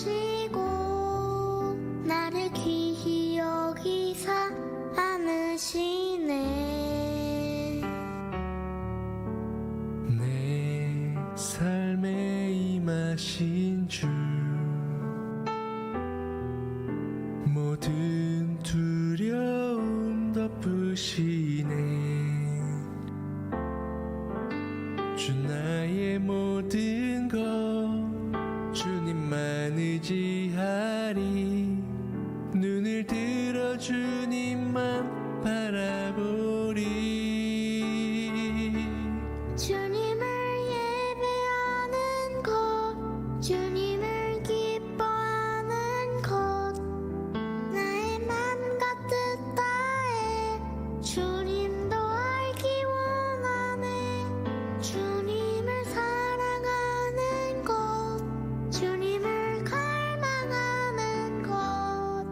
아시고 나를 귀히 여기사 안으시네. 내 삶에 임하신 주 모든 두려움 덮으시네. 주 나의 모든 것 주님만 의지하리. 눈을 들어 주님만 바라보리. 주님을 예배하는 것, 주님을 기뻐하는 것, 나의 맘과 뜻 다해 주님도 알기 원하네. 주님을 사랑하는 것, 주님을 갈망하는 것,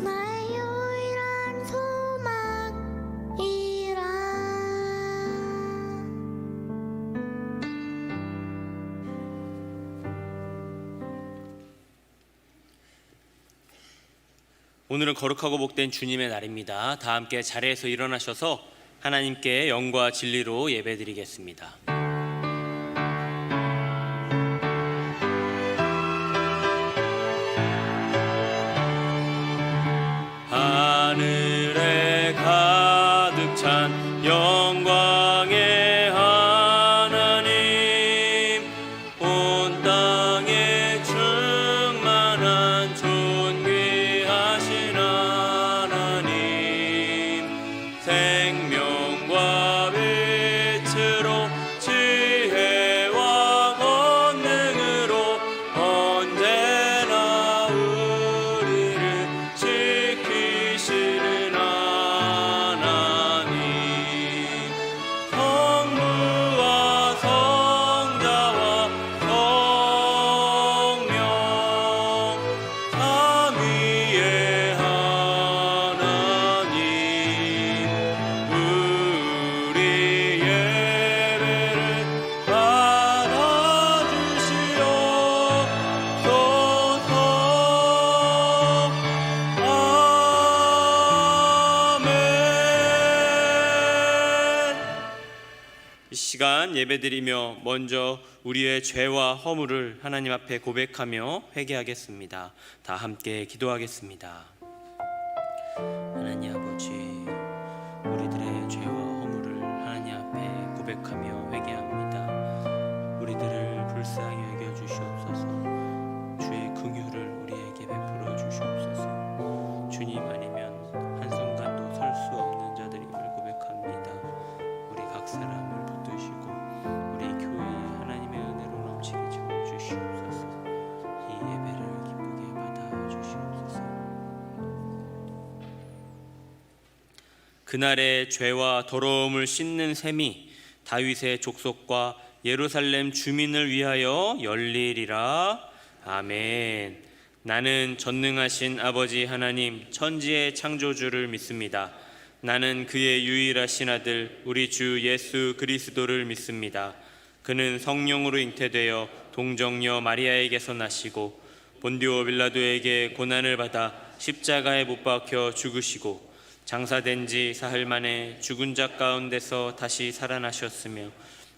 나의 유일한 소망이라. 오늘은 거룩하고 복된 주님의 날입니다. 다 함께 자리에서 일어나셔서 하나님께 영과 진리로 예배드리겠습니다. 하늘에 가득 찬 영광의 하나님, 온 땅에 충만한 존귀하신 하나님, 생명과 빛으로 지혜와 권능으로 언제나 우리를 지키시는 하나님, 성부와 성자와 성령 삼위의 하나님, 우리 예배를 받아주시옵소서. 아멘. 이 시간 예배드리며 먼저 우리의 죄와 허물을 하나님 앞에 고백하며 회개하겠습니다. 다 함께 기도하겠습니다. 하나님 아버지, 우리들의 죄와 허물을 하나님 앞에 고백하며 회개합니다. 우리들을 불쌍히 여겨 주시옵소서. 주의 긍휼을 우리에게 베풀어 주시옵소서. 주님 아니면 한순간도 설 수 없는 자들임을 고백합니다. 우리 각 사람을 붙드시고 우리 교회에 하나님의 은혜로 넘치게 채워주시옵소서. 이 예배를 기쁘게 받아주시옵소서. 그날의 죄와 더러움을 씻는 셈이 다윗의 족속과 예루살렘 주민을 위하여 열리리라. 아멘. 나는 전능하신 아버지 하나님 천지의 창조주를 믿습니다. 나는 그의 유일하신 아들 우리 주 예수 그리스도를 믿습니다. 그는 성령으로 잉태되어 동정녀 마리아에게서 나시고 본디오 빌라도에게 고난을 받아 십자가에 못 박혀 죽으시고 장사된 지 사흘 만에 죽은 자 가운데서 다시 살아나셨으며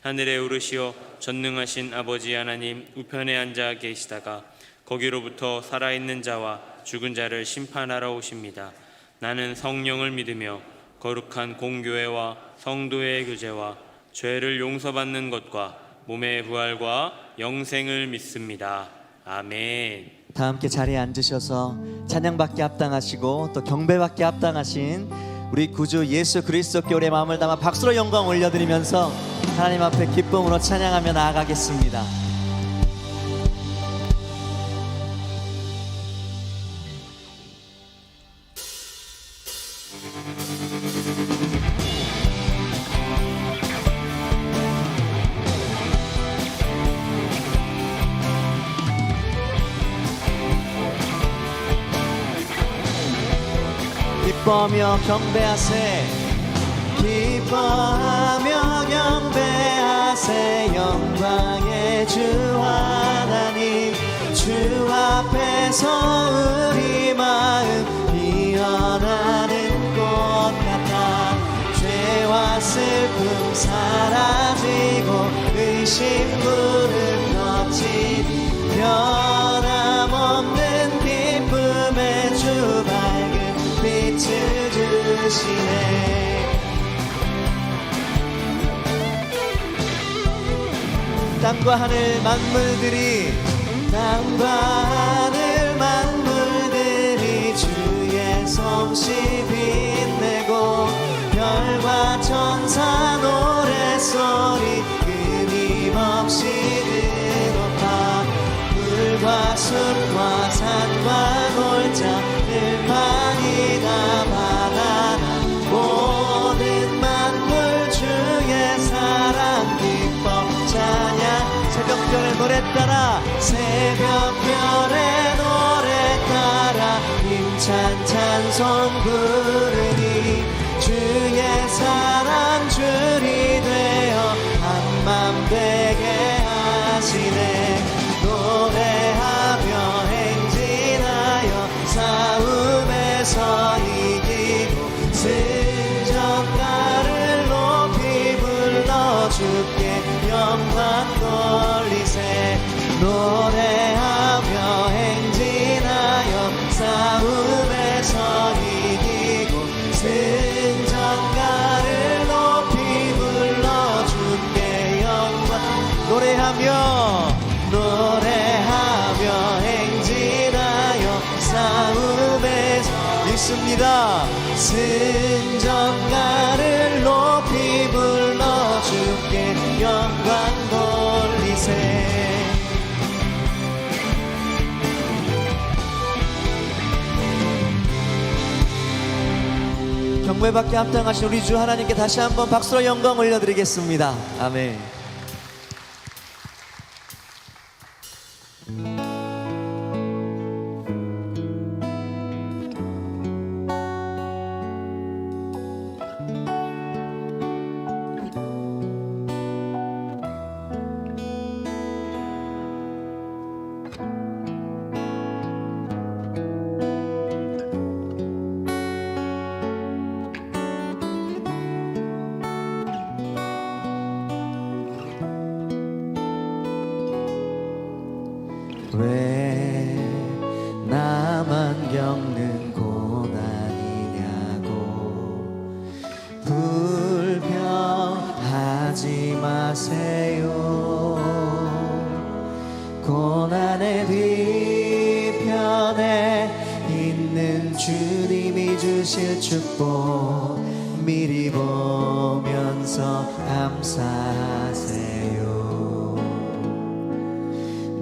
하늘에 오르시어 전능하신 아버지 하나님 우편에 앉아 계시다가 거기로부터 살아있는 자와 죽은 자를 심판하러 오십니다. 나는 성령을 믿으며 거룩한 공교회와 성도의 교제와 죄를 용서받는 것과 몸의 부활과 영생을 믿습니다. 아멘. 다 함께 자리에 앉으셔서 찬양받기 합당하시고 또 경배받기 합당하신 우리 구주 예수 그리스도께 우리의 마음을 담아 박수로 영광 올려드리면서 하나님 앞에 기쁨으로 찬양하며 나아가겠습니다. 기뻐하며 경배하세 기뻐하며 경배하세 영광의 주 하나님 주 앞에 주에서 우리 마음 피어나는 꽃 같아 죄와 슬픔 사라지고 의심 무릎 걷지 변함없는 기쁨의 주 밝은 빛을 주시네 땅과 하늘 만물들이 주의 솜씨 빛내고 별과 천사 노랫소리 끊임없이 높아 물과 숲과 산과 골짜 들판이 다 바다나 모든 만물 주의 사랑 기뻐 찬양 새벽별의 노래 따라 새벽별의 노래 따라 힘찬 찬송 부르니 주의 사랑 줄이 되어 한맘 되게 하시네 노래하며 행진하여 싸움에서 이기고 승전가를 높이 불러 주께 영광 돌리세 노래하며 행진하여 싸움에서 이기고 승전가를 높이 불러 주께 영광 노래하며 행진하여 싸움에서 믿습니다 승전가를 높이 불러 주께 영광 돌리세 경배받게 합당하신 우리 주 하나님께 다시 한번 박수로 영광 올려드리겠습니다. 아멘. 왜 나만 겪는 고난이냐고 불평하지 마세요 고난의 뒤편에 있는 주님이 주실 축복 미리 보면서 감사하세요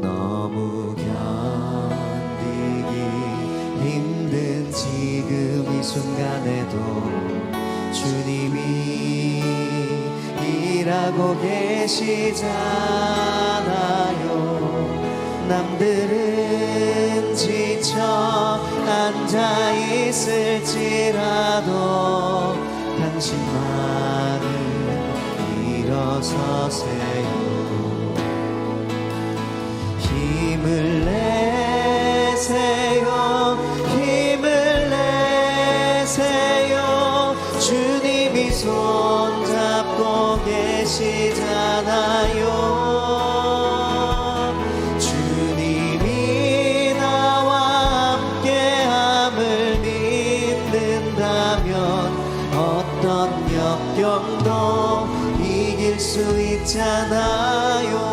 너무 견디기 힘든 지금 이 순간에도 주님이 일하고 계시잖아요 남들은 지쳐 앉아있을지라도 당신만은 일어서세요 힘을 내세요 주님이 손잡고 계시잖아요 주님이 나와 함께함을 믿는다면 어떤 역경도 이길 수 있잖아요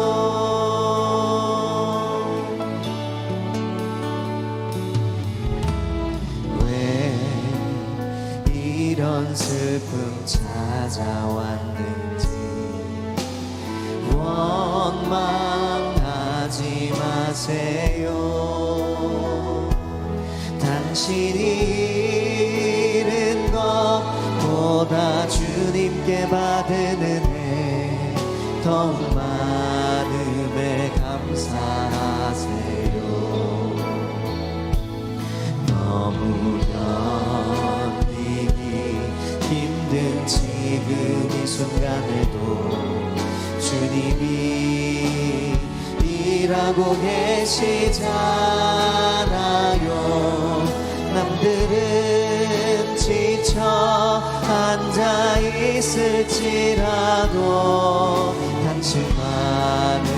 이런 슬픔 찾아왔는지 원망하지 마세요 당신이 잃은 것보다 주님께 받은 은혜 더욱 많음에 감사하세요 너무 힘든 지금 이 순간에도 주님이 일하고 계시잖아요. 남들은 지쳐 앉아 있을지라도 당신만은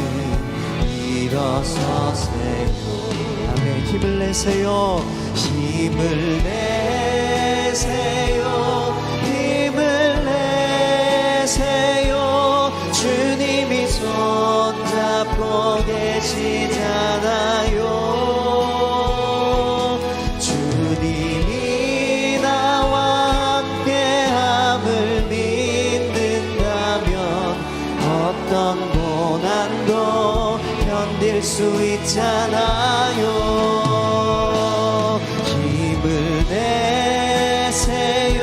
일어서세요. 아멘. 힘을 내세요. 힘을 내세요. 힘을 내세요. 주님이 손잡고 계시잖아요. 주님이 나와 함께함을 믿는다면 어떤 고난도 견딜 수 있잖아요. 힘을 내세요.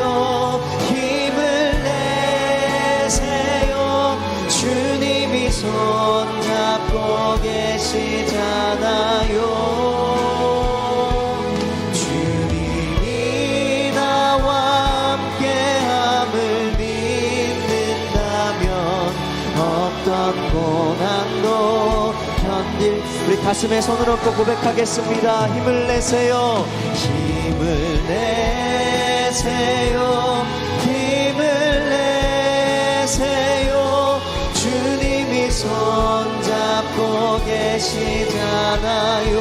힘을 내세요. 주님이 손잡고 계시잖아요. 주님이 나와 함께함을 믿는다면 어떤 고난도 견딜. 우리 가슴에 손을 얹고 고백하겠습니다. 힘을 내세요. 힘을 내세요. 힘을 내세요. 주님이 손잡고 계시잖아요.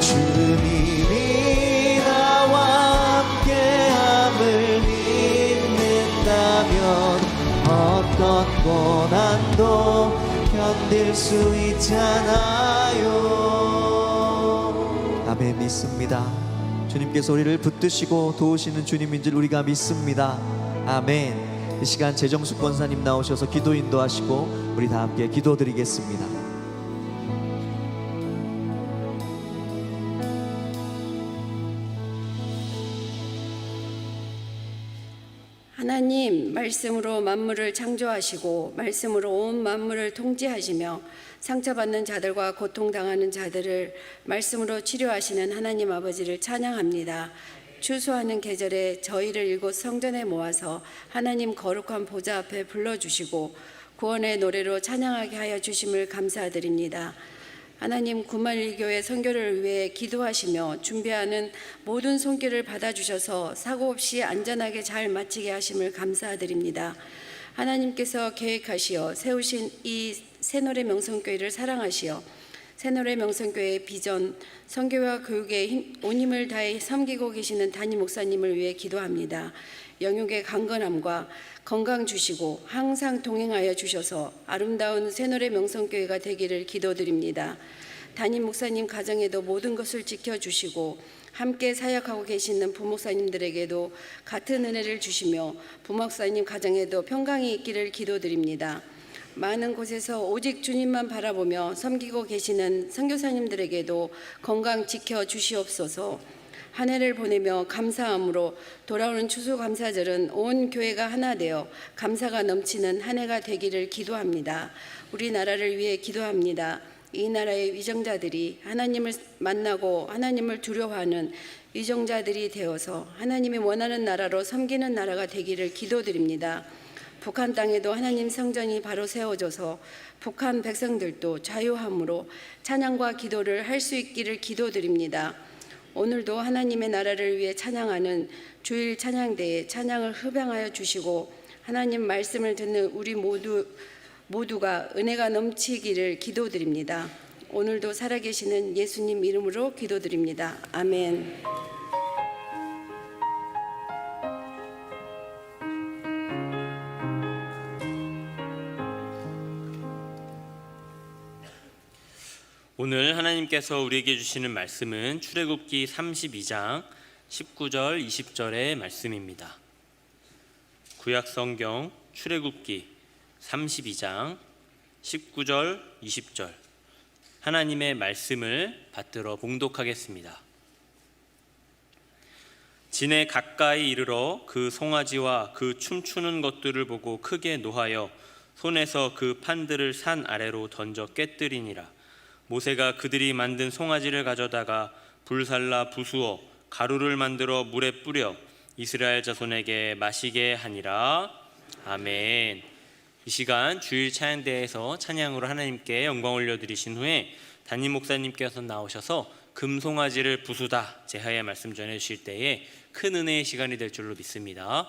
주님이 나와 함께함을 믿는다면 어떤 고난도 견딜 수 있잖아요. 아멘. 믿습니다. 주님께서 우리를 붙드시고 도우시는 주님인 줄 우리가 믿습니다. 아멘. 이 시간 재정숙 권사님 나오셔서 기도 인도하시고 우리 다 함께 기도드리겠습니다. 하나님, 말씀으로 만물을 창조하시고 말씀으로 온 만물을 통치하시며 상처받는 자들과 고통당하는 자들을 말씀으로 치료하시는 하나님 아버지를 찬양합니다. 추수하는 계절에 저희를 이곳 성전에 모아서 하나님 거룩한 보좌 앞에 불러주시고 구원의 노래로 찬양하게 하여 주심을 감사드립니다. 하나님, 9만1교회 선교를 위해 기도하시며 준비하는 모든 손길을 받아주셔서 사고 없이 안전하게 잘 마치게 하심을 감사드립니다. 하나님께서 계획하시어 세우신 이 새노래 명성교회를 사랑하시어 새노래 명성교회의 비전, 선교와 교육에 온 힘을 다해 섬기고 계시는 담임 목사님을 위해 기도합니다. 영육의 강건함과 건강 주시고 항상 동행하여 주셔서 아름다운 새노래 명성교회가 되기를 기도드립니다. 담임 목사님 가정에도 모든 것을 지켜주시고 함께 사역하고 계시는 부목사님들에게도 같은 은혜를 주시며 부목사님 가정에도 평강이 있기를 기도드립니다. 많은 곳에서 오직 주님만 바라보며 섬기고 계시는 선교사님들에게도 건강 지켜주시옵소서. 한 해를 보내며 감사함으로 돌아오는 추수감사절은 온 교회가 하나 되어 감사가 넘치는 한 해가 되기를 기도합니다. 우리나라를 위해 기도합니다. 이 나라의 위정자들이 하나님을 만나고 하나님을 두려워하는 위정자들이 되어서 하나님이 원하는 나라로 섬기는 나라가 되기를 기도드립니다. 북한 땅에도 하나님 성전이 바로 세워져서 북한 백성들도 자유함으로 찬양과 기도를 할 수 있기를 기도드립니다. 오늘도 하나님의 나라를 위해 찬양하는 주일 찬양대에 찬양을 흡양하여 주시고 하나님 말씀을 듣는 우리 모두가 은혜가 넘치기를 기도드립니다. 오늘도 살아계시는 예수님 이름으로 기도드립니다. 아멘. 오늘 하나님께서 우리에게 주시는 말씀은 출애굽기 32장 19절 20절의 말씀입니다. 구약성경 출애굽기 32장 19절 20절 하나님의 말씀을 받들어 봉독하겠습니다. 진에 가까이 이르러 그 송아지와 그 춤추는 것들을 보고 크게 노하여 손에서 그 판들을 산 아래로 던져 깨뜨리니라. 모세가 그들이 만든 송아지를 가져다가 불살라 부수어 가루를 만들어 물에 뿌려 이스라엘 자손에게 마시게 하니라. 아멘. 이 시간 주일 찬양대에서 찬양으로 하나님께 영광 올려드리신 후에 담임 목사님께서 나오셔서 금송아지를 부수다 제하의 말씀 전해주실 때에 큰 은혜의 시간이 될 줄로 믿습니다.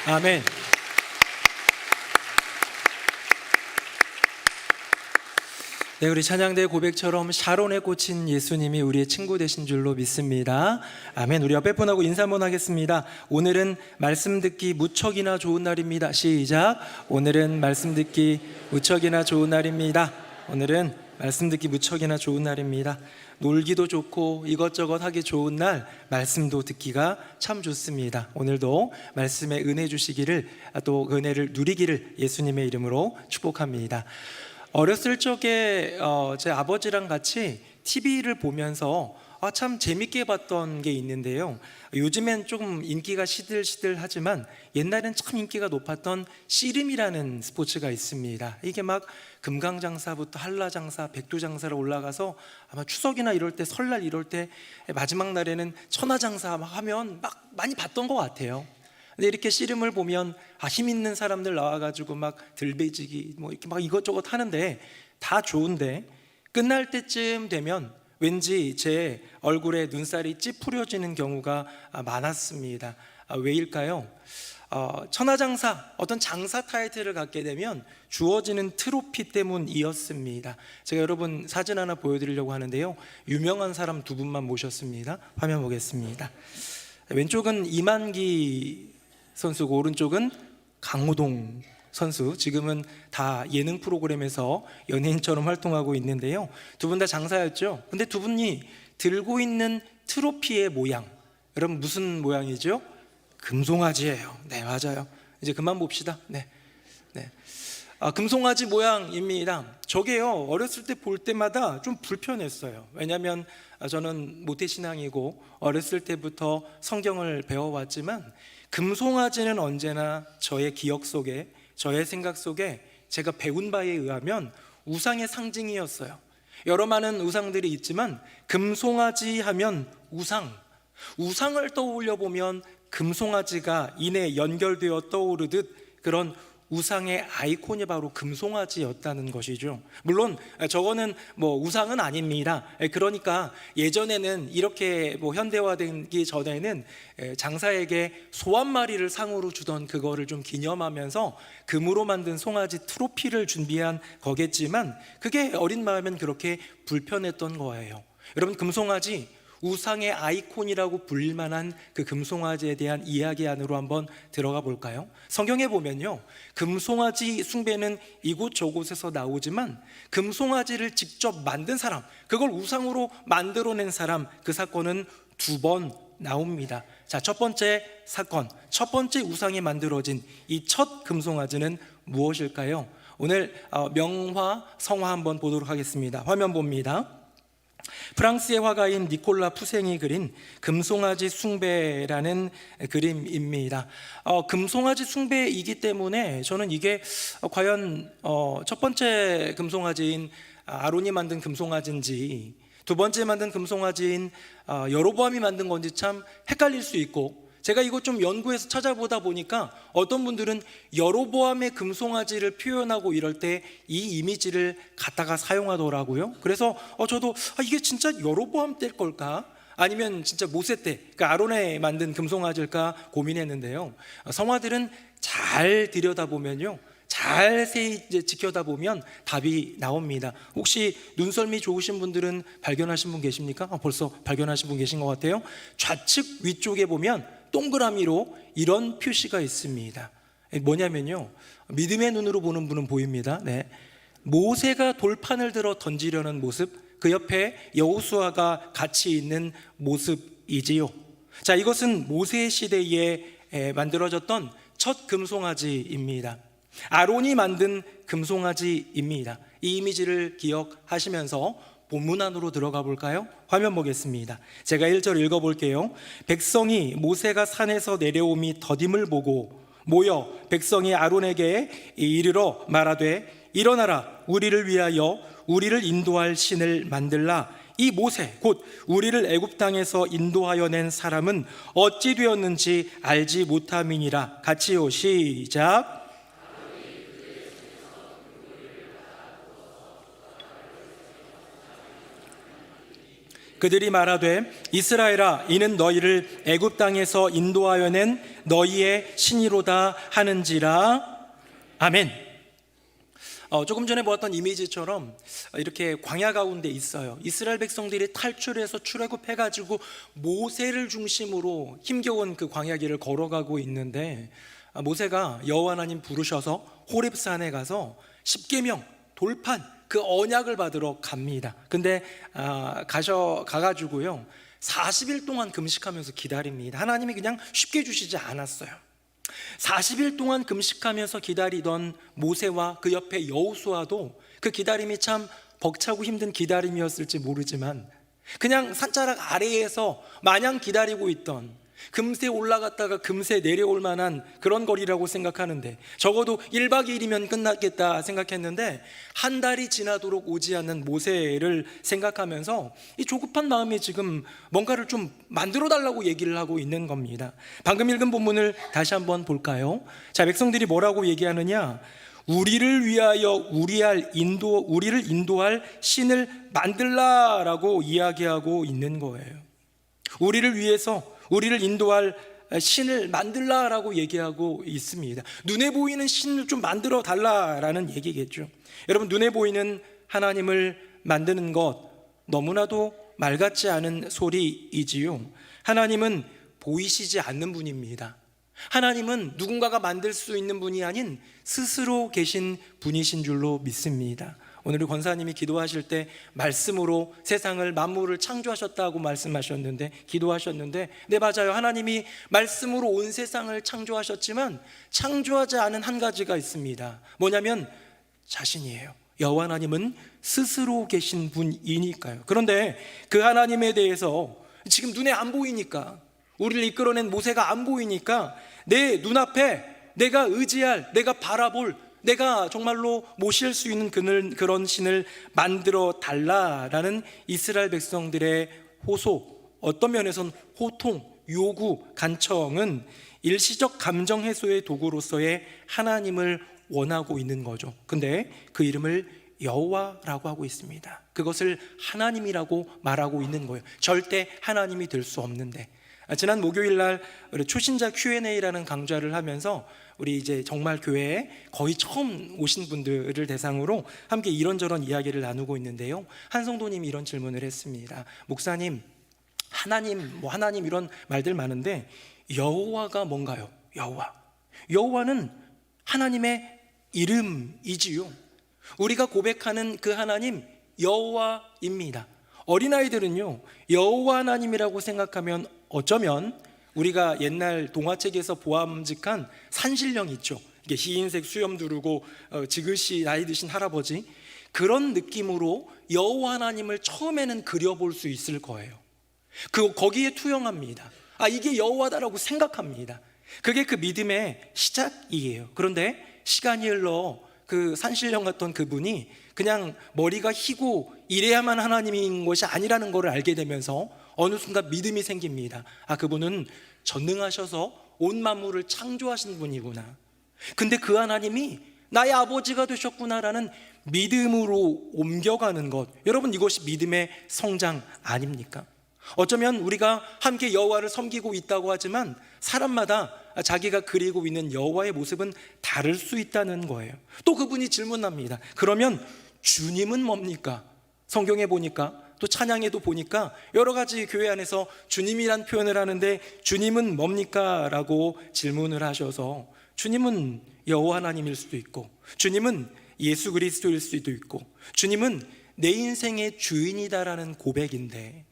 아멘. 네, 우리 찬양대 고백처럼 샤론에 꽂힌 예수님이 우리의 친구 되신 줄로 믿습니다. 아멘. 우리 옆에 분하고 인사 한번 하겠습니다. 오늘은 말씀 듣기 무척이나 좋은 날입니다. 시작. 오늘은 말씀 듣기 무척이나 좋은 날입니다. 오늘은 말씀 듣기 무척이나 좋은 날입니다. 놀기도 좋고 이것저것 하기 좋은 날, 말씀도 듣기가 참 좋습니다. 오늘도 말씀에 은혜 주시기를, 또 은혜를 누리기를 예수님의 이름으로 축복합니다. 어렸을 적에 제 아버지랑 같이 TV를 보면서 참 재밌게 봤던 게 있는데요. 요즘엔 조금 인기가 시들시들하지만 옛날엔 참 인기가 높았던 씨름이라는 스포츠가 있습니다. 이게 막 금강장사부터 한라장사, 백두장사로 올라가서 아마 추석이나 이럴 때, 설날 이럴 때, 마지막 날에는 천하장사 막 하면 막 많이 봤던 것 같아요. 근데 이렇게 씨름을 보면 힘 있는 사람들 나와가지고 막 들배지기 뭐 이렇게 막 이것저것 하는데 다 좋은데 끝날 때쯤 되면 왠지 제 얼굴에 눈살이 찌푸려지는 경우가 많았습니다. 왜일까요? 천하장사, 어떤 장사 타이틀을 갖게 되면 주어지는 트로피 때문이었습니다. 제가 여러분 사진 하나 보여드리려고 하는데요, 유명한 사람 두 분만 모셨습니다. 화면 보겠습니다. 왼쪽은 이만기 선수고 오른쪽은 강호동 선수. 지금은 다 예능 프로그램에서 연예인처럼 활동하고 있는데요, 두 분 다 장사였죠. 근데 두 분이 들고 있는 트로피의 모양, 여러분 무슨 모양이죠? 금송아지예요. 네, 맞아요. 이제 그만 봅시다. 네. 금송아지 모양입니다. 저게요, 어렸을 때 볼 때마다 좀 불편했어요. 왜냐하면 저는 모태신앙이고 어렸을 때부터 성경을 배워왔지만 금송아지는 언제나 저의 기억 속에, 저의 생각 속에 제가 배운 바에 의하면 우상의 상징이었어요. 여러 많은 우상들이 있지만 금송아지 하면 우상을 떠올려 보면 금송아지가 이내 연결되어 떠오르듯 그런 우상의 아이콘이 바로 금송아지였다는 것이죠. 물론 저거는 뭐 우상은 아닙니다. 그러니까 예전에는 이렇게 뭐 현대화되기 전에는 장사에게 소 한 마리를 상으로 주던 그거를 좀 기념하면서 금으로 만든 송아지 트로피를 준비한 거겠지만, 그게 어린 마음엔 그렇게 불편했던 거예요. 여러분, 금송아지, 우상의 아이콘이라고 불릴 만한 그 금송아지에 대한 이야기 안으로 한번 들어가 볼까요? 성경에 보면요, 금송아지 숭배는 이곳저곳에서 나오지만 금송아지를 직접 만든 사람, 그걸 우상으로 만들어낸 사람, 그 사건은 2번 나옵니다. 자, 첫 번째 사건, 첫 번째 우상이 만들어진 이 첫 금송아지는 무엇일까요? 오늘 명화, 성화 한번 보도록 하겠습니다. 화면 봅니다. 프랑스의 화가인 니콜라 푸생이 그린 금송아지 숭배라는 그림입니다. 금송아지 숭배이기 때문에 저는 이게 과연 첫 번째 금송아지인 아론이 만든 금송아지인지, 두 번째 만든 금송아지인 여로보암이 만든 건지 참 헷갈릴 수 있고, 제가 이거 좀 연구해서 찾아보다 보니까 어떤 분들은 여로보암의 금송아지를 표현하고 이럴 때 이 이미지를 갖다가 사용하더라고요. 그래서 저도 이게 진짜 여로보암 때일 걸까? 아니면 진짜 모세 때, 그러니까 아론에 만든 금송아지일까 고민했는데요. 성화들은 잘 들여다보면요, 잘 지켜다 보면 답이 나옵니다. 혹시 눈썰미 좋으신 분들은 발견하신 분 계십니까? 벌써 발견하신 분 계신 것 같아요. 좌측 위쪽에 보면 동그라미로 이런 표시가 있습니다. 뭐냐면요, 믿음의 눈으로 보는 분은 보입니다. 네. 모세가 돌판을 들어 던지려는 모습, 그 옆에 여호수아가 같이 있는 모습이지요. 자, 이것은 모세 시대에 만들어졌던 첫 금송아지입니다. 아론이 만든 금송아지입니다. 이 이미지를 기억하시면서 본문 안으로 들어가 볼까요? 화면 보겠습니다. 제가 1절 읽어볼게요. 백성이 모세가 산에서 내려옴이 더딤을 보고 모여 백성이 아론에게 이르러 말하되, 일어나라, 우리를 위하여 우리를 인도할 신을 만들라. 이 모세 곧 우리를 애굽 땅에서 인도하여 낸 사람은 어찌 되었는지 알지 못함이니라. 같이요, 시작. 그들이 말하되, 이스라엘아, 이는 너희를 애굽 땅에서 인도하여 낸 너희의 신이로다 하는지라. 아멘. 조금 전에 보았던 이미지처럼 이렇게 광야 가운데 있어요. 이스라엘 백성들이 탈출해서 출애굽해가지고 모세를 중심으로 힘겨운 그 광야길을 걸어가고 있는데, 모세가 여호와 하나님 부르셔서 호렙산에 가서 십계명, 돌판, 그 언약을 받으러 갑니다. 근데 가가지고요 40일 동안 금식하면서 기다립니다. 하나님이 그냥 쉽게 주시지 않았어요. 40일 동안 금식하면서 기다리던 모세와 그 옆에 여호수아도 그 기다림이 참 벅차고 힘든 기다림이었을지 모르지만, 그냥 산자락 아래에서 마냥 기다리고 있던, 금세 올라갔다가 금세 내려올 만한 그런 거리라고 생각하는데, 적어도 1박 2일이면 끝났겠다 생각했는데 한 달이 지나도록 오지 않는 모세를 생각하면서 이 조급한 마음이 지금 뭔가를 좀 만들어 달라고 얘기를 하고 있는 겁니다. 방금 읽은 본문을 다시 한번 볼까요? 자, 백성들이 뭐라고 얘기하느냐? 우리를 위하여 우리를 인도할 신을 만들라라고 이야기하고 있는 거예요. 우리를 위해서 우리를 인도할 신을 만들라라고 얘기하고 있습니다. 눈에 보이는 신을 좀 만들어 달라라는 얘기겠죠. 여러분, 눈에 보이는 하나님을 만드는 것 너무나도 말 같지 않은 소리이지요. 하나님은 보이시지 않는 분입니다. 하나님은 누군가가 만들 수 있는 분이 아닌 스스로 계신 분이신 줄로 믿습니다. 오늘 우리 권사님이 기도하실 때 말씀으로 세상을 만물을 창조하셨다고 말씀하셨는데, 기도하셨는데, 네, 맞아요. 하나님이 말씀으로 온 세상을 창조하셨지만 창조하지 않은 한 가지가 있습니다. 뭐냐면 자신이에요. 여호와 하나님은 스스로 계신 분이니까요. 그런데 그 하나님에 대해서 지금 눈에 안 보이니까, 우리를 이끌어낸 모세가 안 보이니까 내 눈앞에 내가 의지할, 내가 바라볼, 내가 정말로 모실 수 있는 그런 신을 만들어 달라라는 이스라엘 백성들의 호소, 어떤 면에선 호통, 요구, 간청은 일시적 감정 해소의 도구로서의 하나님을 원하고 있는 거죠. 근데 그 이름을 여호와라고 하고 있습니다. 그것을 하나님이라고 말하고 있는 거예요. 절대 하나님이 될 수 없는데, 지난 목요일 날 우리 초신자 Q&A라는 강좌를 하면서 우리 이제 정말 교회에 거의 처음 오신 분들을 대상으로 함께 이런저런 이야기를 나누고 있는데요. 한 성도님이 이런 질문을 했습니다. 목사님, 하나님 이런 말들 많은데 여호와가 뭔가요? 여호와는 하나님의 이름이지요. 우리가 고백하는 그 하나님 여호와입니다. 어린아이들은요, 여호와 하나님이라고 생각하면 어쩌면 우리가 옛날 동화책에서 보암직한 산신령 있죠. 이게 흰색 수염 두르고 지그시 나이 드신 할아버지, 그런 느낌으로 여호와 하나님을 처음에는 그려볼 수 있을 거예요. 거기에 투영합니다. 이게 여호와다라고 생각합니다. 그게 그 믿음의 시작이에요. 그런데 시간이 흘러 그 산신령 같던 그분이 그냥 머리가 희고 이래야만 하나님인 것이 아니라는 것을 알게 되면서 어느 순간 믿음이 생깁니다. 그분은 전능하셔서 온 만물을 창조하신 분이구나. 근데 그 하나님이 나의 아버지가 되셨구나라는 믿음으로 옮겨가는 것, 여러분, 이것이 믿음의 성장 아닙니까? 어쩌면 우리가 함께 여호와를 섬기고 있다고 하지만 사람마다 자기가 그리고 있는 여호와의 모습은 다를 수 있다는 거예요. 또 그분이 질문합니다. 그러면 주님은 뭡니까? 성경에 보니까, 또 찬양에도 보니까 여러 가지 교회 안에서 주님이란 표현을 하는데 주님은 뭡니까? 라고 질문을 하셔서, 주님은 여호와 하나님일 수도 있고, 주님은 예수 그리스도일 수도 있고, 주님은 내 인생의 주인이다라는 고백인데,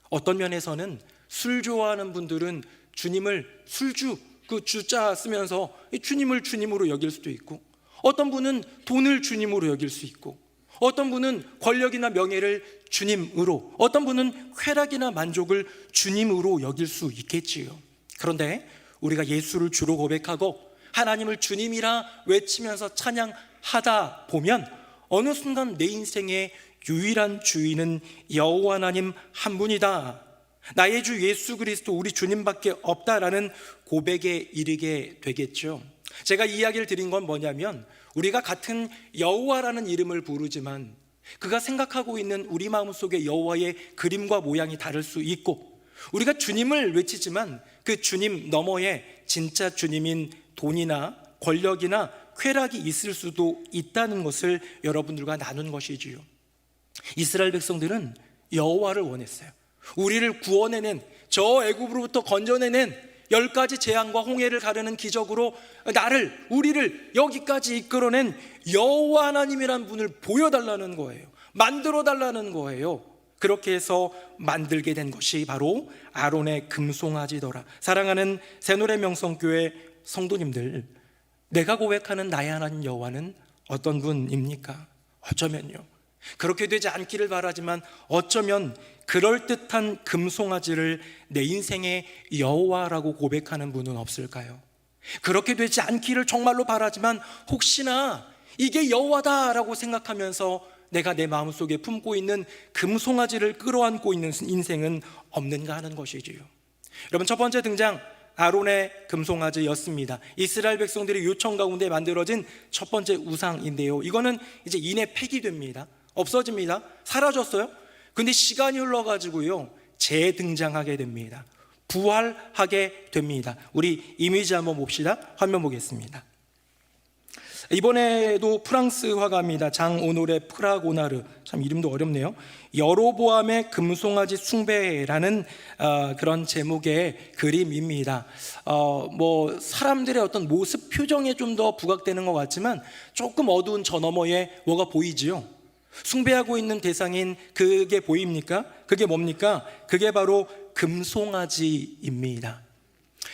어떤 면에서는 술 좋아하는 분들은 주님을 술주, 그 주자 쓰면서 주님을 주님으로 여길 수도 있고, 어떤 분은 돈을 주님으로 여길 수 있고, 어떤 분은 권력이나 명예를 주님으로, 어떤 분은 쾌락이나 만족을 주님으로 여길 수 있겠지요. 그런데 우리가 예수를 주로 고백하고 하나님을 주님이라 외치면서 찬양하다 보면 어느 순간 내 인생의 유일한 주인은 여호와 하나님 한 분이다, 나의 주 예수 그리스도 우리 주님밖에 없다라는 고백에 이르게 되겠죠. 제가 이 이야기를 드린 건 뭐냐면, 우리가 같은 여호와라는 이름을 부르지만 그가 생각하고 있는 우리 마음속의 여호와의 그림과 모양이 다를 수 있고, 우리가 주님을 외치지만 그 주님 너머에 진짜 주님인 돈이나 권력이나 쾌락이 있을 수도 있다는 것을 여러분들과 나눈 것이지요. 이스라엘 백성들은 여호와를 원했어요. 우리를 구원해낸, 저 애굽으로부터 건져내낸 10가지 재앙과 홍해를 가르는 기적으로 우리를 여기까지 이끌어낸 여호와 하나님이란 분을 보여달라는 거예요. 만들어달라는 거예요. 그렇게 해서 만들게 된 것이 바로 아론의 금송아지더라. 사랑하는 새노래 명성교회 성도님들, 내가 고백하는 나의 하나님 여호와는 어떤 분입니까? 어쩌면요, 그렇게 되지 않기를 바라지만 어쩌면 그럴듯한 금송아지를 내 인생의 여호와라고 고백하는 분은 없을까요? 그렇게 되지 않기를 정말로 바라지만 혹시나 이게 여호와다라고 생각하면서 내가 내 마음속에 품고 있는 금송아지를 끌어안고 있는 인생은 없는가 하는 것이지요. 여러분, 첫 번째 등장, 아론의 금송아지였습니다. 이스라엘 백성들의 요청 가운데 만들어진 첫 번째 우상인데요, 이거는 이제 이내 폐기됩니다. 없어집니다. 사라졌어요. 근데 시간이 흘러가지고요, 재등장하게 됩니다. 부활하게 됩니다. 우리 이미지 한번 봅시다. 화면 보겠습니다. 이번에도 프랑스 화가입니다. 장오노레 프라고나르, 참 이름도 어렵네요. 여로보암의 금송아지 숭배라는 그런 제목의 그림입니다. 뭐 사람들의 어떤 모습 표정에 좀 더 부각되는 것 같지만 조금 어두운 저 너머에 뭐가 보이지요? 숭배하고 있는 대상인 그게 보입니까? 그게 뭡니까? 그게 바로 금송아지입니다.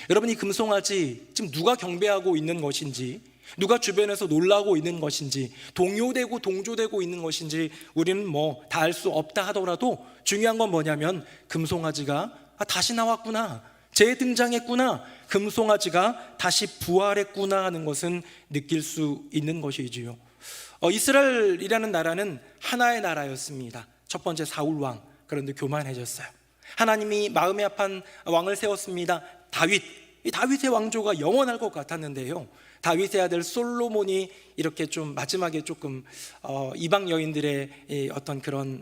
여러분, 이 금송아지 지금 누가 경배하고 있는 것인지, 누가 주변에서 놀라고 있는 것인지, 동요되고 동조되고 있는 것인지 우리는 뭐 다 알 수 없다 하더라도 중요한 건 뭐냐면, 금송아지가 다시 나왔구나, 재등장했구나, 금송아지가 다시 부활했구나 하는 것은 느낄 수 있는 것이지요. 이스라엘이라는 나라는 하나의 나라였습니다. 첫 번째 사울 왕, 그런데 교만해졌어요. 하나님이 마음에 합한 왕을 세웠습니다. 다윗. 이 다윗의 왕조가 영원할 것 같았는데요, 다윗의 아들 솔로몬이 이렇게 좀 마지막에 조금 이방 여인들의 이 어떤 그런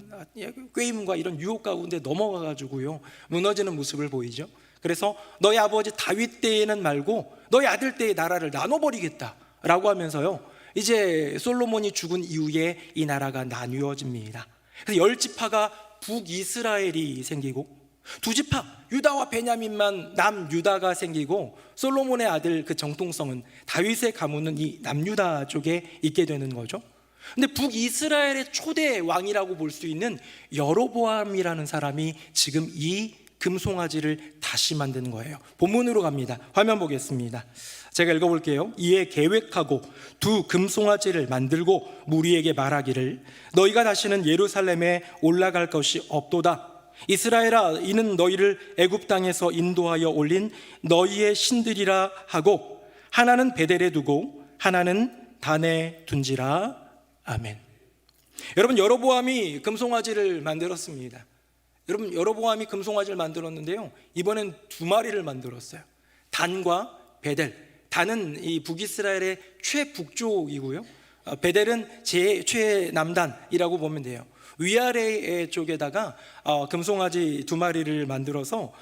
꾀임과 이런 유혹 가운데 넘어가 가지고요 무너지는 모습을 보이죠. 그래서 너희 아버지 다윗 때에는 말고 너희 아들 때의 나라를 나눠버리겠다라고 하면서요 이제 솔로몬이 죽은 이후에 이 나라가 나뉘어집니다. 그래서 10지파가 북이스라엘이 생기고 2지파 유다와 베냐민만 남유다가 생기고 솔로몬의 아들 그 정통성은 다윗의 가문은 이 남유다 쪽에 있게 되는 거죠. 근데 북이스라엘의 초대 왕이라고 볼 수 있는 여로보암이라는 사람이 지금 이 금송아지를 다시 만든 거예요. 본문으로 갑니다. 화면 보겠습니다. 제가 읽어볼게요. 이에 계획하고 2 금송아지를 만들고 무리에게 말하기를 너희가 다시는 예루살렘에 올라갈 것이 없도다. 이스라엘아, 이는 너희를 애굽 땅에서 인도하여 올린 너희의 신들이라 하고 하나는 베델에 두고 하나는 단에 둔지라. 아멘. 여러분, 여로보암이 금송아지를 만들었습니다. 여러분, 여로보암이 금송아지를 만들었는데요 이번엔 2마리를 만들었어요. 단과 베델. 단은 이 북이스라엘의 최북쪽이고요 베델은 최남단이라고 보면 돼요. 위아래 쪽에다가 금송아지 2마리를 만들어서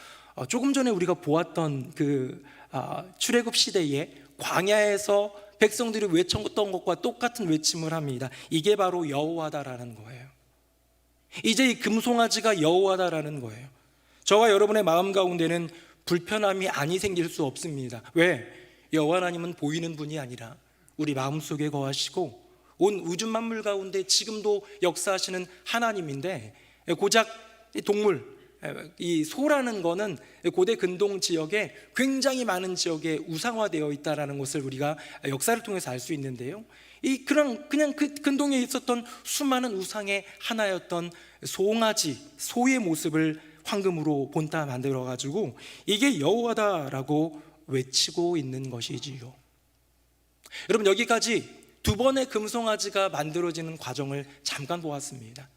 조금 전에 우리가 보았던 그 출애굽 시대에 광야에서 백성들이 외쳤던 것과 똑같은 외침을 합니다. 이게 바로 여호와다라는 거예요. 이제 이 금송아지가 여호와다라는 거예요. 저와 여러분의 마음 가운데는 불편함이 아니 생길 수 없습니다. 왜? 여호와 하나님은 보이는 분이 아니라 우리 마음속에 거하시고 온 우주 만물 가운데 지금도 역사하시는 하나님인데, 고작 이 동물, 이 소라는 거는 고대 근동 지역에 굉장히 많은 지역에 우상화되어 있다는 것을 우리가 역사를 통해서 알 수 있는데요 그냥 그 근동에 있었던 수많은 우상의 하나였던 송아지, 소의 모습을 황금으로 본따 만들어가지고 이게 여호와다라고 외치고 있는 것이지요. 여러분, 여기까지 2번의 금송아지가 만들어지는 과정을 잠깐 보았습니다.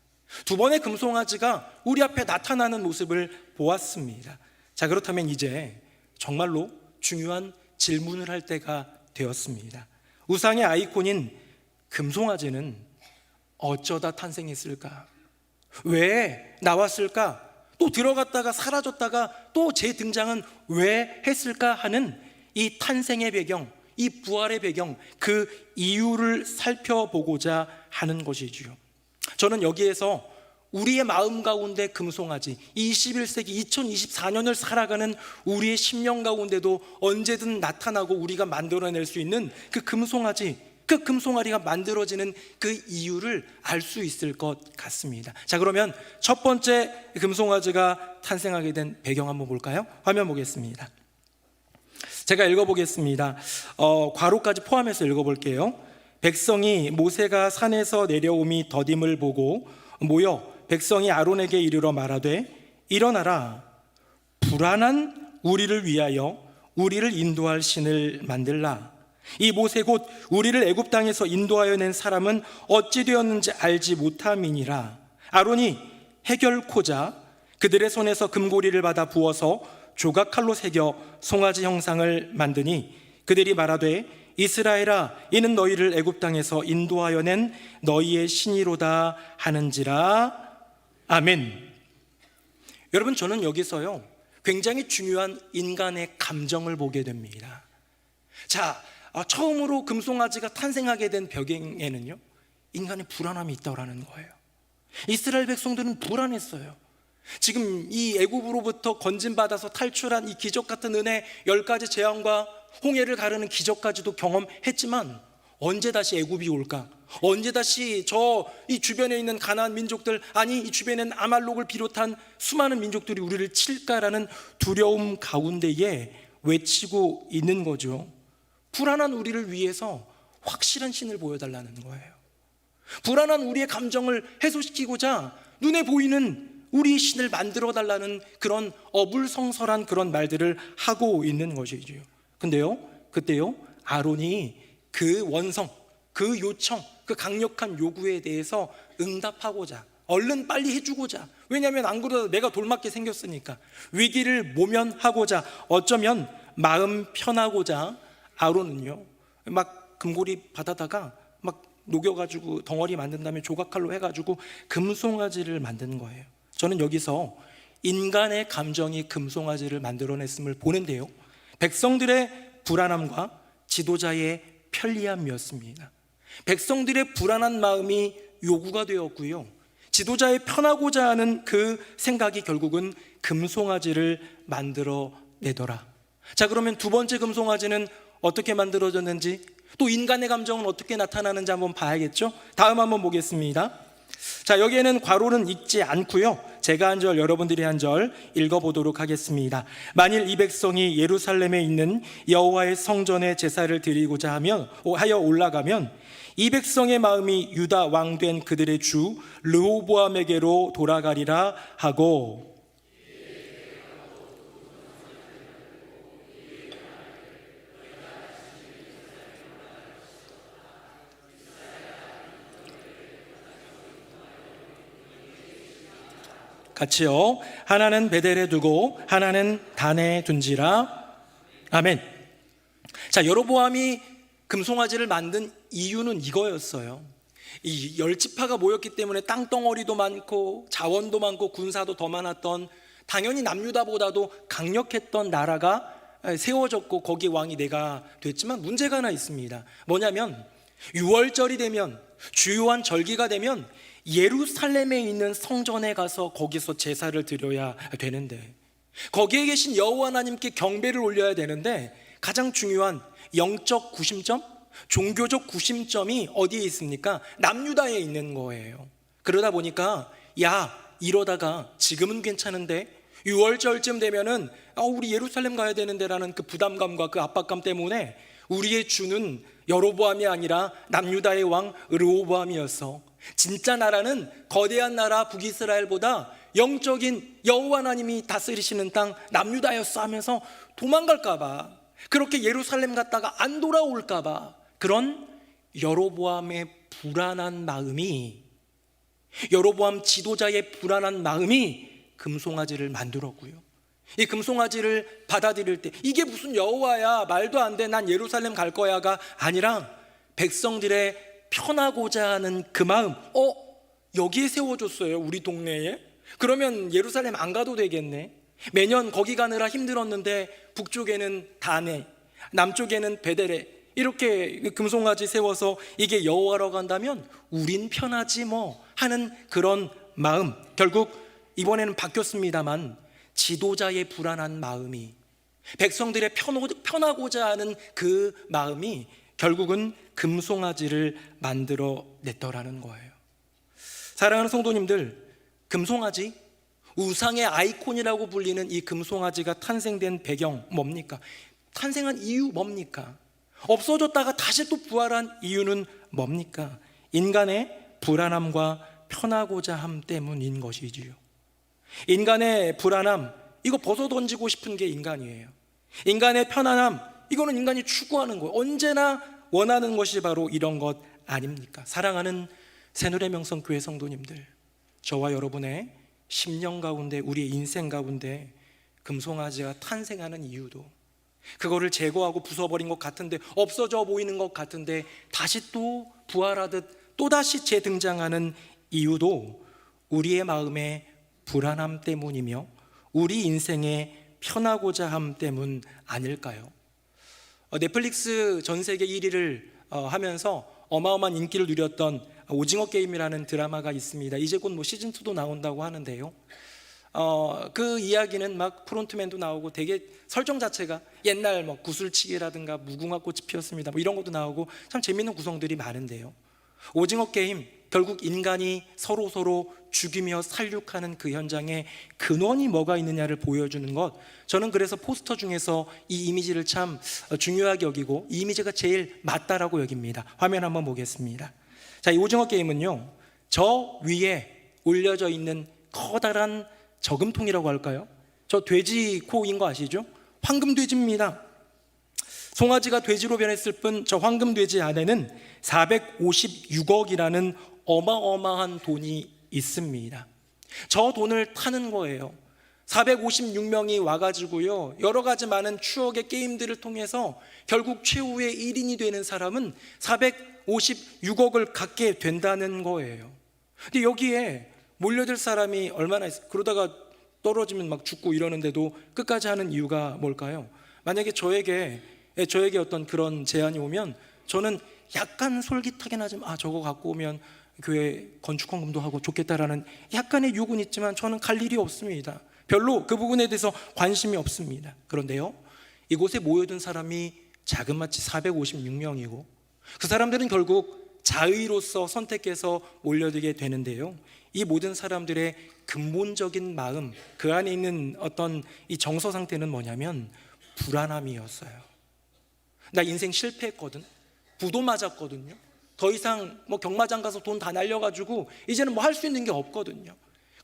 2번의 금송아지가 우리 앞에 나타나는 모습을 보았습니다. 자, 그렇다면 이제 정말로 중요한 질문을 할 때가 되었습니다. 우상의 아이콘인 금송아지는 어쩌다 탄생했을까? 왜 나왔을까? 또 들어갔다가 사라졌다가 또 재등장은 왜 했을까 하는 이 탄생의 배경, 이 부활의 배경, 그 이유를 살펴보고자 하는 것이지요. 저는 여기에서 우리의 마음 가운데 금송아지, 21세기 2024년을 살아가는 우리의 심령 가운데도 언제든 나타나고 우리가 만들어낼 수 있는 그 금송아지, 그 금송아리가 만들어지는 그 이유를 알 수 있을 것 같습니다. 자, 그러면 첫 번째 금송아지가 탄생하게 된 배경 한번 볼까요? 화면 보겠습니다. 제가 읽어보겠습니다. 괄호까지 포함해서 읽어볼게요. 백성이 모세가 산에서 내려옴이 더딤을 보고 모여 백성이 아론에게 이르러 말하되 일어나라, 불안한 우리를 위하여 우리를 인도할 신을 만들라. 이 모세 곧 우리를 애굽 땅에서 인도하여 낸 사람은 어찌 되었는지 알지 못함이니라. 아론이 해결코자 그들의 손에서 금고리를 받아 부어서 조각칼로 새겨 송아지 형상을 만드니 그들이 말하되 이스라엘아, 이는 너희를 애굽 땅에서 인도하여 낸 너희의 신이로다 하는지라. 아멘. 여러분, 저는 여기서요 굉장히 중요한 인간의 감정을 보게 됩니다. 자, 처음으로 금송아지가 탄생하게 된 배경에는요 인간의 불안함이 있다라는 거예요. 이스라엘 백성들은 불안했어요. 지금 이 애굽으로부터 건진받아서 탈출한 이 기적 같은 은혜, 10가지 재앙과 홍해를 가르는 기적까지도 경험했지만 언제 다시 애굽이 올까? 언제 다시 이 주변에 있는 가나안 민족들, 아니 이 주변에 있는 아말록을 비롯한 수많은 민족들이 우리를 칠까라는 두려움 가운데에 외치고 있는 거죠. 불안한 우리를 위해서 확실한 신을 보여달라는 거예요. 불안한 우리의 감정을 해소시키고자 눈에 보이는 우리 신을 만들어 달라는 그런 어불성설한 그런 말들을 하고 있는 것이죠. 근데요, 그때요 아론이 그 원성, 그 요청, 그 강력한 요구에 대해서 응답하고자, 얼른 빨리 해주고자, 왜냐하면 안 그러다 내가 돌맞게 생겼으니까 위기를 모면하고자, 어쩌면 마음 편하고자 아론은요 막 금고리 받아다가 막 녹여가지고 덩어리 만든 다음에 조각칼로 해가지고 금송아지를 만든 거예요. 저는 여기서 인간의 감정이 금송아지를 만들어냈음을 보는데요, 백성들의 불안함과 지도자의 편리함이었습니다. 백성들의 불안한 마음이 요구가 되었고요, 지도자의 편하고자 하는 그 생각이 결국은 금송아지를 만들어내더라. 자, 그러면 두 번째 금송아지는 어떻게 만들어졌는지, 또 인간의 감정은 어떻게 나타나는지 한번 봐야겠죠. 다음 한번 보겠습니다. 자, 여기에는 괄호는 읽지 않고요, 제가 한 절 여러분들이 한 절 읽어보도록 하겠습니다. 만일 이 백성이 예루살렘에 있는 여호와의 성전에 제사를 드리고자 하여 올라가면 이 백성의 마음이 유다 왕된 그들의 주 르호보암에게로 돌아가리라 하고, 같이요. 하나는 베델에 두고 하나는 단에 둔지라. 아멘. 자, 여로보암이 금송아지를 만든 이유는 이거였어요. 이 10지파가 모였기 때문에 땅덩어리도 많고 자원도 많고 군사도 더 많았던, 당연히 남유다보다도 강력했던 나라가 세워졌고 거기 왕이 내가 됐지만 문제가 하나 있습니다. 뭐냐면 6월절이 되면, 주요한 절기가 되면 예루살렘에 있는 성전에 가서 거기서 제사를 드려야 되는데, 거기에 계신 여호와 하나님께 경배를 올려야 되는데, 가장 중요한 영적 구심점, 종교적 구심점이 어디에 있습니까? 남유다에 있는 거예요. 그러다 보니까 야, 이러다가 지금은 괜찮은데 6월절쯤 되면은 우리 예루살렘 가야 되는데라는 그 부담감과 그 압박감 때문에 우리의 주는 여로보암이 아니라 남유다의 왕 르호보암이었어. 진짜 나라는 거대한 나라 북이스라엘보다 영적인 여호와 하나님이 다스리시는 땅 남유다였어 하면서 도망갈까봐, 그렇게 예루살렘 갔다가 안 돌아올까봐, 그런 여로보암의 불안한 마음이, 여로보암 지도자의 불안한 마음이 금송아지를 만들었고요, 이 금송아지를 받아들일 때 이게 무슨 여호와야, 말도 안 돼, 난 예루살렘 갈 거야가 아니라 백성들의 편하고자 하는 그 마음, 여기에 세워줬어요, 우리 동네에. 그러면 예루살렘 안 가도 되겠네. 매년 거기 가느라 힘들었는데 북쪽에는 다네, 남쪽에는 베델에 이렇게 금송아지 세워서 이게 여호와라고 한다면 우린 편하지 뭐 하는 그런 마음, 결국 이번에는 바뀌었습니다만 지도자의 불안한 마음이, 백성들의 편하고자 하는 그 마음이 결국은 금송아지를 만들어냈더라는 거예요. 사랑하는 성도님들, 금송아지, 우상의 아이콘이라고 불리는 이 금송아지가 탄생된 배경 뭡니까? 탄생한 이유 뭡니까? 없어졌다가 다시 또 부활한 이유는 뭡니까? 인간의 불안함과 편하고자 함 때문인 것이지요. 인간의 불안함, 이거 벗어던지고 싶은 게 인간이에요. 인간의 편안함, 이거는 인간이 추구하는 거예요. 언제나 원하는 것이 바로 이런 것 아닙니까? 사랑하는 새누리명성교회 성도님들, 저와 여러분의 심령 가운데, 우리의 인생 가운데 금송아지가 탄생하는 이유도, 그거를 제거하고 부숴버린 것 같은데, 없어져 보이는 것 같은데 다시 또 부활하듯 또다시 재등장하는 이유도 우리의 마음의 불안함 때문이며 우리 인생의 편하고자 함 때문 아닐까요? 넷플릭스 전 세계 1위를 하면서 어마어마한 인기를 누렸던 오징어 게임이라는 드라마가 있습니다. 이제 곧 시즌2도 나온다고 하는데요, 그 이야기는 막 프론트맨도 나오고 되게 설정 자체가 옛날 구슬치기라든가 무궁화 꽃이 피었습니다 이런 것도 나오고 참 재밌는 구성들이 많은데요, 오징어 게임, 결국 인간이 서로 죽이며 살육하는 그 현장에 근원이 뭐가 있느냐를 보여주는 것, 저는 그래서 포스터 중에서 이 이미지를 참 중요하게 여기고 이 이미지가 제일 맞다라고 여깁니다. 화면 한번 보겠습니다. 자, 이 오징어 게임은요, 저 위에 올려져 있는 커다란 저금통이라고 할까요? 저 돼지 코인 거 아시죠? 황금돼지입니다. 송아지가 돼지로 변했을 뿐 저 황금돼지 안에는 456억이라는 어마어마한 돈이 있습니다. 저 돈을 타는 거예요. 456명이 와가지고요, 여러 가지 많은 추억의 게임들을 통해서 결국 최후의 1인이 되는 사람은 456억을 갖게 된다는 거예요. 근데 여기에 몰려들 사람이 얼마나 있어요? 그러다가 떨어지면 막 죽고 이러는데도 끝까지 하는 이유가 뭘까요? 만약에 저에게 어떤 그런 제안이 오면 저는 약간 솔깃하긴 하지만 저거 갖고 오면 교회 건축헌금도 하고 좋겠다라는 약간의 욕은 있지만 저는 갈 일이 없습니다. 별로 그 부분에 대해서 관심이 없습니다. 그런데요, 이곳에 모여든 사람이 자그마치 456명이고 그 사람들은 결국 자의로서 선택해서 몰려들게 되는데요, 이 모든 사람들의 근본적인 마음, 그 안에 있는 어떤 이 정서 상태는 뭐냐면 불안함이었어요. 나 인생 실패했거든, 부도 맞았거든요, 더 이상 경마장 가서 돈 다 날려가지고 이제는 뭐 할 수 있는 게 없거든요.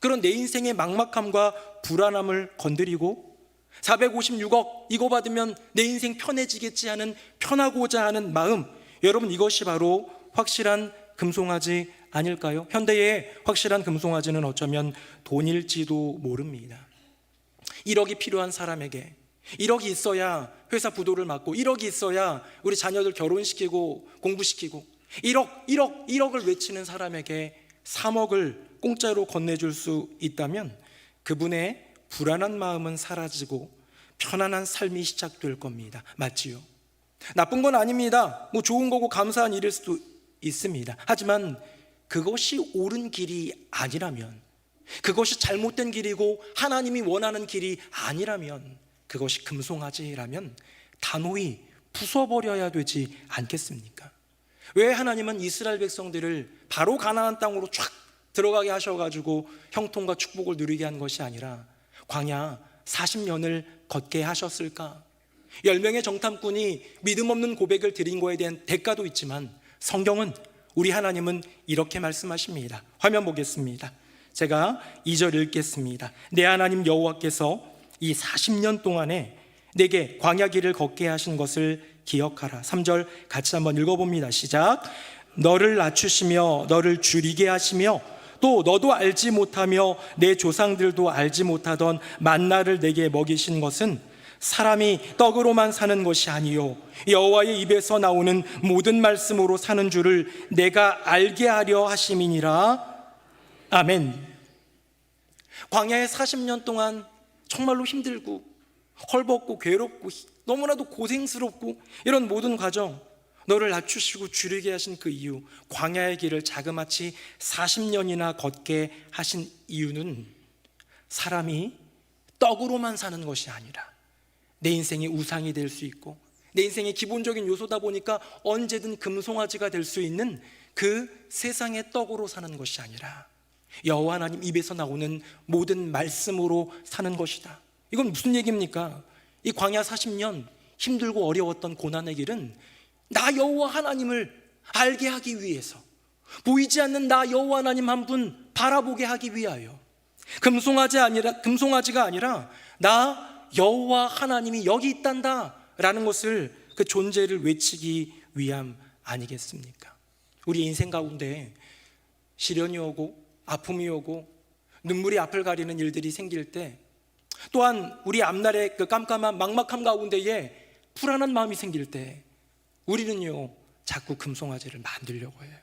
그런 내 인생의 막막함과 불안함을 건드리고 456억 이거 받으면 내 인생 편해지겠지 하는, 편하고자 하는 마음, 여러분 이것이 바로 확실한 금송아지 아닐까요? 현대의 확실한 금송아지는 어쩌면 돈일지도 모릅니다. 1억이 필요한 사람에게 1억이 있어야 회사 부도를 막고 1억이 있어야 우리 자녀들 결혼시키고 공부시키고 1억을 외치는 사람에게 3억을 공짜로 건네줄 수 있다면 그분의 불안한 마음은 사라지고 편안한 삶이 시작될 겁니다. 맞지요? 나쁜 건 아닙니다. 뭐 좋은 거고 감사한 일일 수도 있습니다. 하지만 그것이 옳은 길이 아니라면, 그것이 잘못된 길이고 하나님이 원하는 길이 아니라면, 그것이 금송아지라면 단호히 부숴버려야 되지 않겠습니까? 왜 하나님은 이스라엘 백성들을 바로 가나안 땅으로 쫙 들어가게 하셔가지고 형통과 축복을 누리게 한 것이 아니라 광야 40년을 걷게 하셨을까? 10명의 정탐꾼이 믿음 없는 고백을 드린 거에 대한 대가도 있지만 성경은, 우리 하나님은 이렇게 말씀하십니다. 화면 보겠습니다. 제가 2절 읽겠습니다. 내 하나님 여호와께서 이 40년 동안에 내게 광야 길을 걷게 하신 것을 기억하라. 3절 같이 한번 읽어봅니다. 시작. 너를 낮추시며 너를 줄이게 하시며 또 너도 알지 못하며 내 조상들도 알지 못하던 만나를 내게 먹이신 것은 사람이 떡으로만 사는 것이 아니요 여호와의 입에서 나오는 모든 말씀으로 사는 줄을 내가 알게 하려 하심이니라. 아멘. 광야의 40년 동안 정말로 힘들고 헐벗고 괴롭고 너무나도 고생스럽고 이런 모든 과정, 너를 낮추시고 줄이게 하신 그 이유, 광야의 길을 자그마치 40년이나 걷게 하신 이유는 사람이 떡으로만 사는 것이 아니라 내 인생의 우상이 될 수 있고 내 인생의 기본적인 요소다 보니까 언제든 금송아지가 될 수 있는 그 세상의 떡으로 사는 것이 아니라 여호와 하나님 입에서 나오는 모든 말씀으로 사는 것이다. 이건 무슨 얘기입니까? 이 광야 40년 힘들고 어려웠던 고난의 길은 나 여호와 하나님을 알게 하기 위해서, 보이지 않는 나 여호와 하나님 한 분 바라보게 하기 위하여, 금송아지가 아니라 나 여호와 하나님이 여기 있단다 라는 것을, 그 존재를 외치기 위함 아니겠습니까? 우리 인생 가운데 시련이 오고 아픔이 오고 눈물이 앞을 가리는 일들이 생길 때, 또한 우리 앞날의 그 깜깜한 막막함 가운데에 불안한 마음이 생길 때 우리는요 자꾸 금송아지를 만들려고 해요.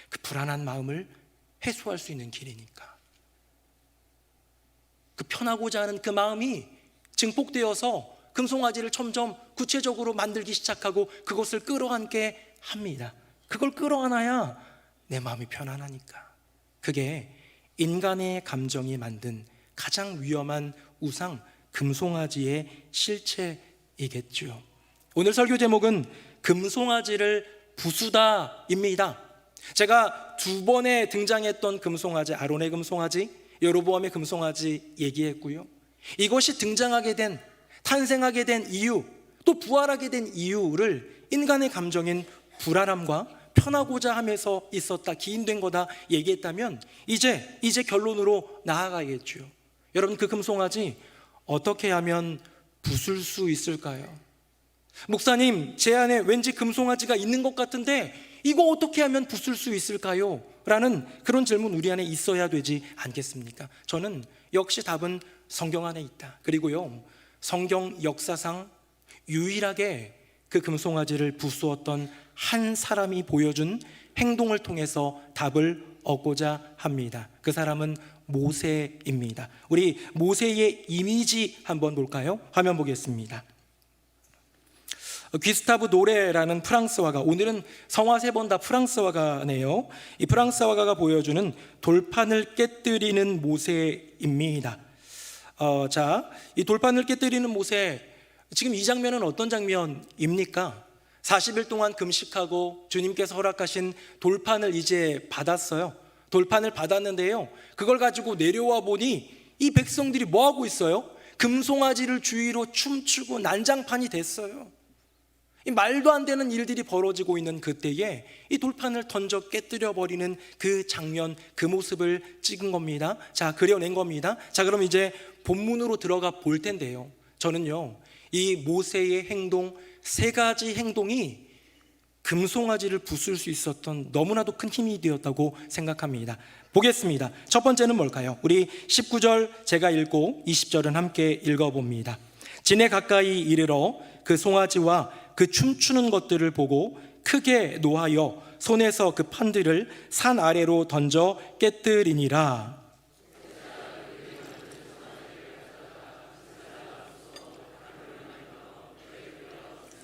그 불안한 마음을 해소할 수 있는 길이니까. 그 편하고자 하는 그 마음이 증폭되어서 금송아지를 점점 구체적으로 만들기 시작하고 그것을 끌어안게 합니다. 그걸 끌어안아야 내 마음이 편안하니까. 그게 인간의 감정이 만든 가장 위험한 우상, 금송아지의 실체이겠죠. 오늘 설교 제목은 금송아지를 부수다입니다. 제가 두 번에 등장했던 금송아지, 아론의 금송아지, 여로보암의 금송아지 얘기했고요. 이것이 등장하게 된, 탄생하게 된 이유, 또 부활하게 된 이유를 인간의 감정인 불안함과 편하고자 하면서 있었다, 기인된 거다 얘기했다면 이제 결론으로 나아가겠죠. 여러분, 그 금송아지 어떻게 하면 부술 수 있을까요? 목사님, 제 안에 왠지 금송아지가 있는 것 같은데 이거 어떻게 하면 부술 수 있을까요? 라는 그런 질문 우리 안에 있어야 되지 않겠습니까? 저는 역시 답은 성경 안에 있다. 그리고요, 성경 역사상 유일하게 그 금송아지를 부수었던 한 사람이 보여준 행동을 통해서 답을 얻고자 합니다. 그 사람은 모세입니다. 우리 모세의 이미지 한번 볼까요? 화면 보겠습니다. 귀스타브 노레라는 프랑스화가, 오늘은 성화 3번 다 프랑스화가네요. 이 프랑스화가가 보여주는 돌판을 깨뜨리는 모세입니다. 자, 이 돌판을 깨뜨리는 모세, 지금 이 장면은 어떤 장면입니까? 40일 동안 금식하고 주님께서 허락하신 돌판을 이제 받았어요. 돌판을 받았는데요, 그걸 가지고 내려와 보니 이 백성들이 뭐 하고 있어요? 금송아지를 주위로 춤추고 난장판이 됐어요. 이 말도 안 되는 일들이 벌어지고 있는 그때에 이 돌판을 던져 깨뜨려 버리는 그 장면, 그 모습을 찍은 겁니다. 자, 그려낸 겁니다. 자, 그럼 이제 본문으로 들어가 볼 텐데요, 저는요, 이 모세의 행동, 3가지 행동이 금송아지를 부술 수 있었던 너무나도 큰 힘이 되었다고 생각합니다. 보겠습니다. 첫 번째는 뭘까요? 우리 19절 제가 읽고 20절은 함께 읽어봅니다. 진에 가까이 이르러 그 송아지와 그 춤추는 것들을 보고 크게 노하여 손에서 그 판들을 산 아래로 던져 깨뜨리니라.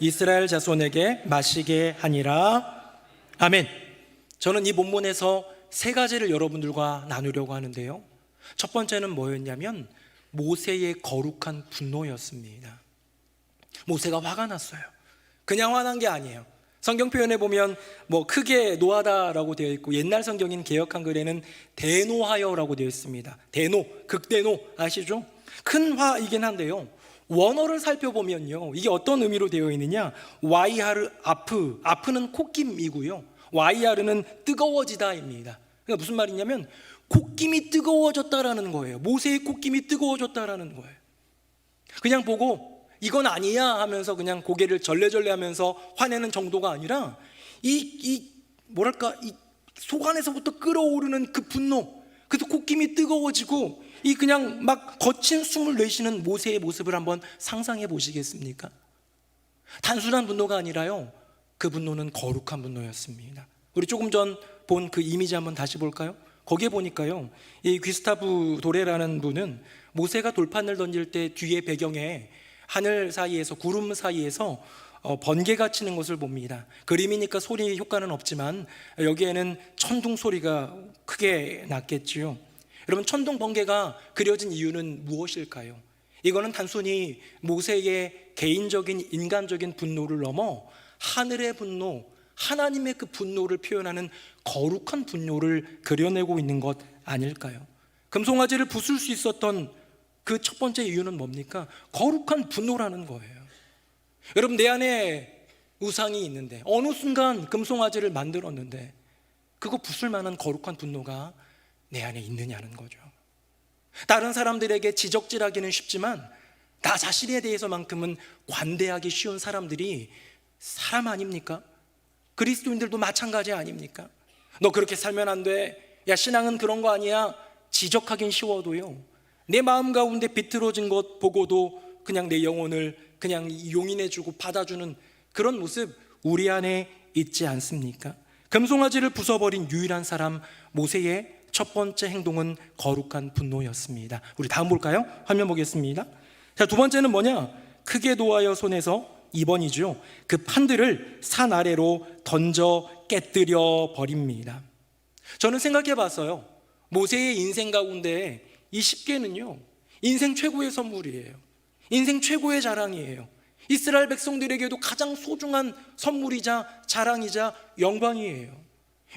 이스라엘 자손에게 마시게 하니라. 아멘. 저는 이 본문에서 3가지를 여러분들과 나누려고 하는데요, 첫 번째는 뭐였냐면 모세의 거룩한 분노였습니다. 모세가 화가 났어요. 그냥 화난 게 아니에요. 성경 표현에 보면 뭐 크게 노하다라고 되어 있고, 옛날 성경인 개역 한글에는 대노하여라고 되어 있습니다. 대노, 극대노 아시죠? 큰 화이긴 한데요, 원어를 살펴보면요, 이게 어떤 의미로 되어 있느냐, 와이하르 아프, 아프는 콧김이고요, 와이하르는 뜨거워지다입니다. 그러니까 무슨 말이냐면 콧김이 뜨거워졌다라는 거예요. 모세의 콧김이 뜨거워졌다라는 거예요. 그냥 보고 이건 아니야 하면서 그냥 고개를 절레절레 하면서 화내는 정도가 아니라 이 속 안에서부터 끓어오르는 그 분노, 그래서 콧김이 뜨거워지고 이 그냥 막 거친 숨을 내쉬는 모세의 모습을 한번 상상해 보시겠습니까? 단순한 분노가 아니라요, 그 분노는 거룩한 분노였습니다. 우리 조금 전 본 그 이미지 한번 다시 볼까요? 거기에 보니까요, 이 귀스타브 도레라는 분은 모세가 돌판을 던질 때 뒤에 배경에 하늘 사이에서, 구름 사이에서 번개가 치는 것을 봅니다. 그림이니까 소리 효과는 없지만 여기에는 천둥 소리가 크게 났겠지요. 여러분, 천둥 번개가 그려진 이유는 무엇일까요? 이거는 단순히 모세의 개인적인 인간적인 분노를 넘어 하늘의 분노, 하나님의 그 분노를 표현하는 거룩한 분노를 그려내고 있는 것 아닐까요? 금송아지를 부술 수 있었던 그 첫 번째 이유는 뭡니까? 거룩한 분노라는 거예요. 여러분, 내 안에 우상이 있는데, 어느 순간 금송아지를 만들었는데 그거 부술 만한 거룩한 분노가 내 안에 있느냐는 거죠. 다른 사람들에게 지적질하기는 쉽지만 나 자신에 대해서만큼은 관대하기 쉬운 사람들이 사람 아닙니까? 그리스도인들도 마찬가지 아닙니까? 너 그렇게 살면 안 돼, 야 신앙은 그런 거 아니야, 지적하긴 쉬워도요, 내 마음 가운데 비틀어진 것 보고도 그냥 내 영혼을 그냥 용인해주고 받아주는 그런 모습 우리 안에 있지 않습니까? 금송아지를 부숴버린 유일한 사람, 모세의 첫 번째 행동은 거룩한 분노였습니다. 우리 다음 볼까요? 화면 보겠습니다. 자, 두 번째는 뭐냐? 크게 노하여 손에서, 2번이죠, 그 판들을 산 아래로 던져 깨뜨려 버립니다. 저는 생각해 봤어요. 모세의 인생 가운데 이 10개는요, 인생 최고의 선물이에요. 인생 최고의 자랑이에요. 이스라엘 백성들에게도 가장 소중한 선물이자 자랑이자 영광이에요.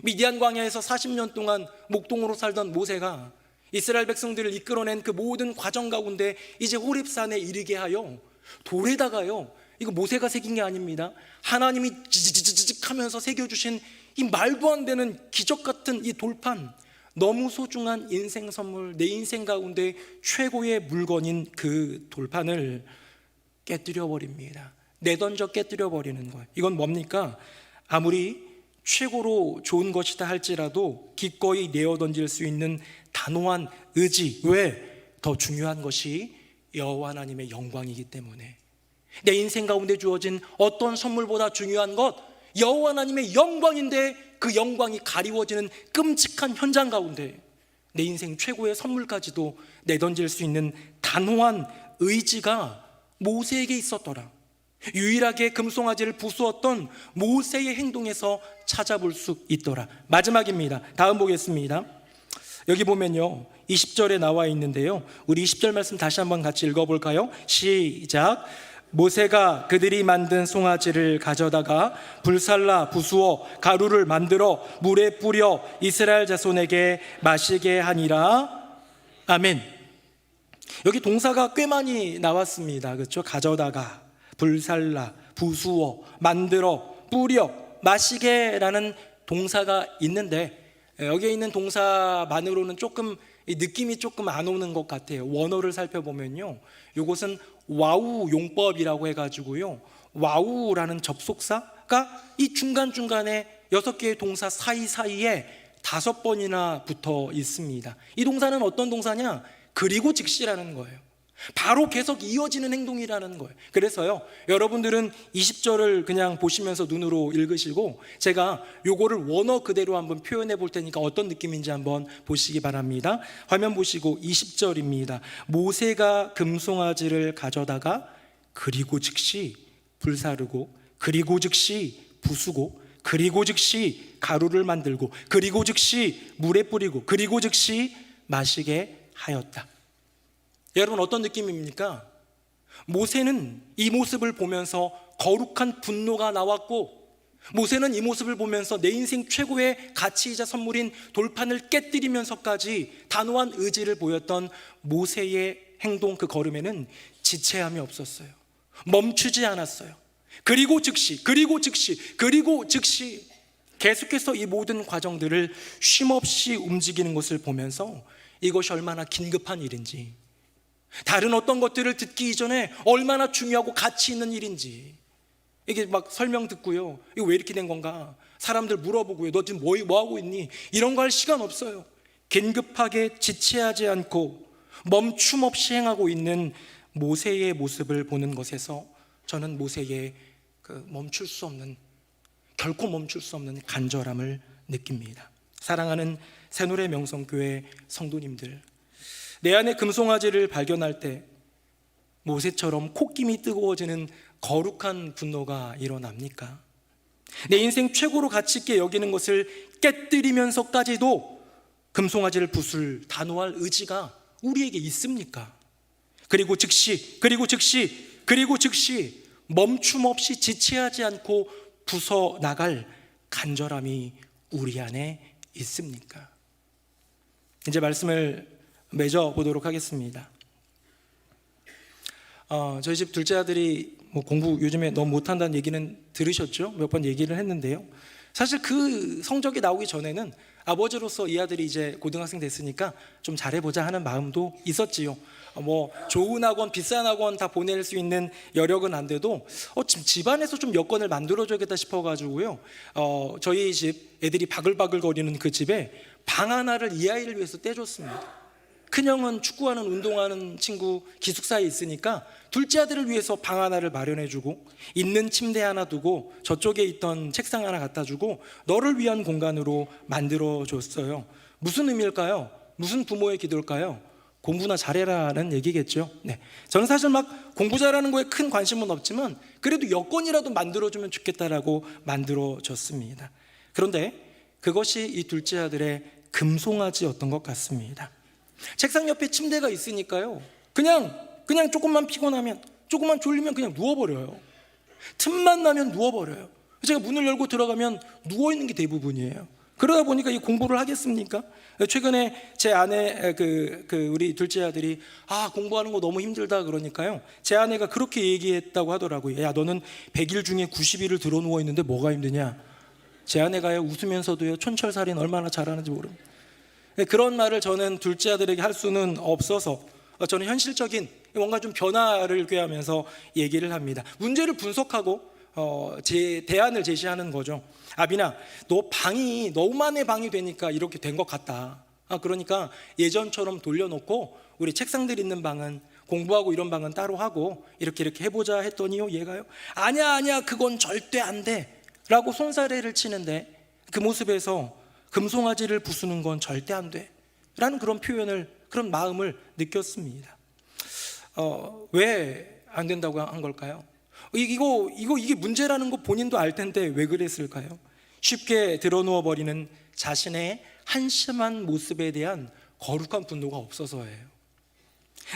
미디안 광야에서 40년 동안 목동으로 살던 모세가 이스라엘 백성들을 이끌어낸 그 모든 과정 가운데 이제 호렙산에 이르게 하여 돌에다가요, 이거 모세가 새긴 게 아닙니다, 하나님이 지지지직 하면서 새겨주신 이 말도 안 되는 기적 같은 이 돌판, 너무 소중한 인생 선물, 내 인생 가운데 최고의 물건인 그 돌판을 깨뜨려 버립니다. 내던져 깨뜨려 버리는 거예요. 이건 뭡니까? 아무리 최고로 좋은 것이다 할지라도 기꺼이 내어 던질 수 있는 단호한 의지. 왜? 더 중요한 것이 여호와 하나님의 영광이기 때문에 내 인생 가운데 주어진 어떤 선물보다 중요한 것 여호와 하나님의 영광인데 그 영광이 가리워지는 끔찍한 현장 가운데 내 인생 최고의 선물까지도 내던질 수 있는 단호한 의지가 모세에게 있었더라. 유일하게 금송아지를 부수었던 모세의 행동에서 찾아볼 수 있더라. 마지막입니다. 다음 보겠습니다. 여기 보면요 20절에 나와 있는데요, 우리 20절 말씀 다시 한번 같이 읽어볼까요? 시작. 모세가 그들이 만든 송아지를 가져다가 불살라 부수어 가루를 만들어 물에 뿌려 이스라엘 자손에게 마시게 하니라. 아멘. 여기 동사가 꽤 많이 나왔습니다. 그렇죠? 가져다가, 불살라, 부수어, 만들어, 뿌려, 마시게라는 동사가 있는데 여기에 있는 동사만으로는 조금 느낌이 조금 안 오는 것 같아요. 원어를 살펴보면요, 이것은 와우 용법이라고 해가지고요, 와우라는 접속사가 이 중간중간에 6개의 동사 사이사이에 5번이나 붙어 있습니다. 이 동사는 어떤 동사냐? 그리고 즉시라는 거예요. 바로 계속 이어지는 행동이라는 거예요. 그래서요, 여러분들은 20절을 그냥 보시면서 눈으로 읽으시고 제가 요거를 원어 그대로 한번 표현해 볼 테니까 어떤 느낌인지 한번 보시기 바랍니다. 화면 보시고 20절입니다. 모세가 금송아지를 가져다가 그리고 즉시 불사르고 그리고 즉시 부수고 그리고 즉시 가루를 만들고 그리고 즉시 물에 뿌리고 그리고 즉시 마시게 하였다. 여러분 어떤 느낌입니까? 모세는 이 모습을 보면서 거룩한 분노가 나왔고, 모세는 이 모습을 보면서 내 인생 최고의 가치이자 선물인 돌판을 깨뜨리면서까지 단호한 의지를 보였던 모세의 행동, 그 걸음에는 지체함이 없었어요. 멈추지 않았어요. 그리고 즉시 계속해서 이 모든 과정들을 쉼없이 움직이는 것을 보면서 이것이 얼마나 긴급한 일인지, 다른 어떤 것들을 듣기 이전에 얼마나 중요하고 가치 있는 일인지, 이게 막 설명 듣고요, 이거 왜 이렇게 된 건가, 사람들 물어보고요, 너 지금 뭐 하고 있니, 이런 거 할 시간 없어요. 긴급하게 지체하지 않고 멈춤 없이 행하고 있는 모세의 모습을 보는 것에서 저는 모세의 결코 멈출 수 없는 간절함을 느낍니다. 사랑하는 새노래 명성교회 성도님들, 내 안에 금송아지를 발견할 때 모세처럼 콧김이 뜨거워지는 거룩한 분노가 일어납니까? 내 인생 최고로 가치 있게 여기는 것을 깨뜨리면서까지도 금송아지를 부술 단호할 의지가 우리에게 있습니까? 그리고 즉시 멈춤 없이 지체하지 않고 부서 나갈 간절함이 우리 안에 있습니까? 이제 말씀을 맺어 보도록 하겠습니다. 저희 집 둘째 아들이 공부 요즘에 너무 못한다는 얘기는 들으셨죠? 몇 번 얘기를 했는데요, 사실 그 성적이 나오기 전에는 아버지로서 이 아들이 이제 고등학생 됐으니까 좀 잘해보자 하는 마음도 있었지요. 좋은 학원, 비싼 학원 다 보낼 수 있는 여력은 안 돼도 지금 집안에서 좀 여건을 만들어줘야겠다 싶어가지고요, 저희 집 애들이 바글바글 거리는 그 집에 방 하나를 이 아이를 위해서 떼줬습니다. 큰형은 축구하는 운동하는 친구 기숙사에 있으니까 둘째 아들을 위해서 방 하나를 마련해주고, 있는 침대 하나 두고 저쪽에 있던 책상 하나 갖다 주고 너를 위한 공간으로 만들어줬어요. 무슨 의미일까요? 무슨 부모의 기도일까요? 공부나 잘해라는 얘기겠죠. 네, 저는 사실 막 공부 잘하는 거에 큰 관심은 없지만 그래도 여건이라도 만들어주면 좋겠다라고 만들어줬습니다. 그런데 그것이 이 둘째 아들의 금송아지였던 것 같습니다. 책상 옆에 침대가 있으니까요, 그냥 조금만 피곤하면, 조금만 졸리면 그냥 누워버려요. 틈만 나면 누워버려요. 제가 문을 열고 들어가면 누워있는 게 대부분이에요. 그러다 보니까 이 공부를 하겠습니까? 최근에 제 아내 우리 둘째 아들이 공부하는 거 너무 힘들다 그러니까요, 제 아내가 그렇게 얘기했다고 하더라고요. 야, 너는 100일 중에 90일을 들어 누워있는데 뭐가 힘드냐. 제 아내가요, 웃으면서도요, 촌철살인 얼마나 잘하는지 모릅니다. 그런 말을 저는 둘째 아들에게 할 수는 없어서 저는 현실적인 뭔가 좀 변화를 꾀하면서 얘기를 합니다. 문제를 분석하고 제 대안을 제시하는 거죠. 아빈아, 너 방이 너만의 방이 되니까 이렇게 된 것 같다. 그러니까 예전처럼 돌려놓고 우리 책상들 있는 방은 공부하고 이런 방은 따로 하고 이렇게 해보자 했더니요, 얘가요, 아니야 그건 절대 안 돼 라고 손사래를 치는데, 그 모습에서 금송아지를 부수는 건 절대 안 돼 라는 그런 표현을, 그런 마음을 느꼈습니다. 왜 안 된다고 한 걸까요? 이게 문제라는 거 본인도 알 텐데 왜 그랬을까요? 쉽게 드러누워 버리는 자신의 한심한 모습에 대한 거룩한 분노가 없어서예요.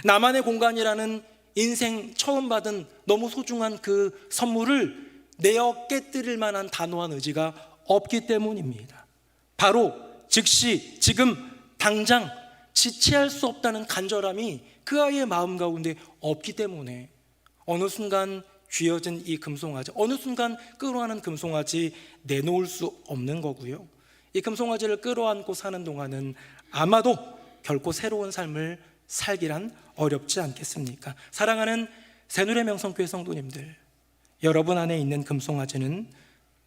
나만의 공간이라는 인생 처음 받은 너무 소중한 그 선물을 내어 깨뜨릴 만한 단호한 의지가 없기 때문입니다. 바로 즉시 지금 당장 지체할 수 없다는 간절함이 그 아이의 마음 가운데 없기 때문에 어느 순간 쥐어진 이 금송아지, 어느 순간 끌어안은 금송아지 내놓을 수 없는 거고요. 이 금송아지를 끌어안고 사는 동안은 아마도 결코 새로운 삶을 살기란 어렵지 않겠습니까? 사랑하는 새누리 명성교회 성도님들, 여러분 안에 있는 금송아지는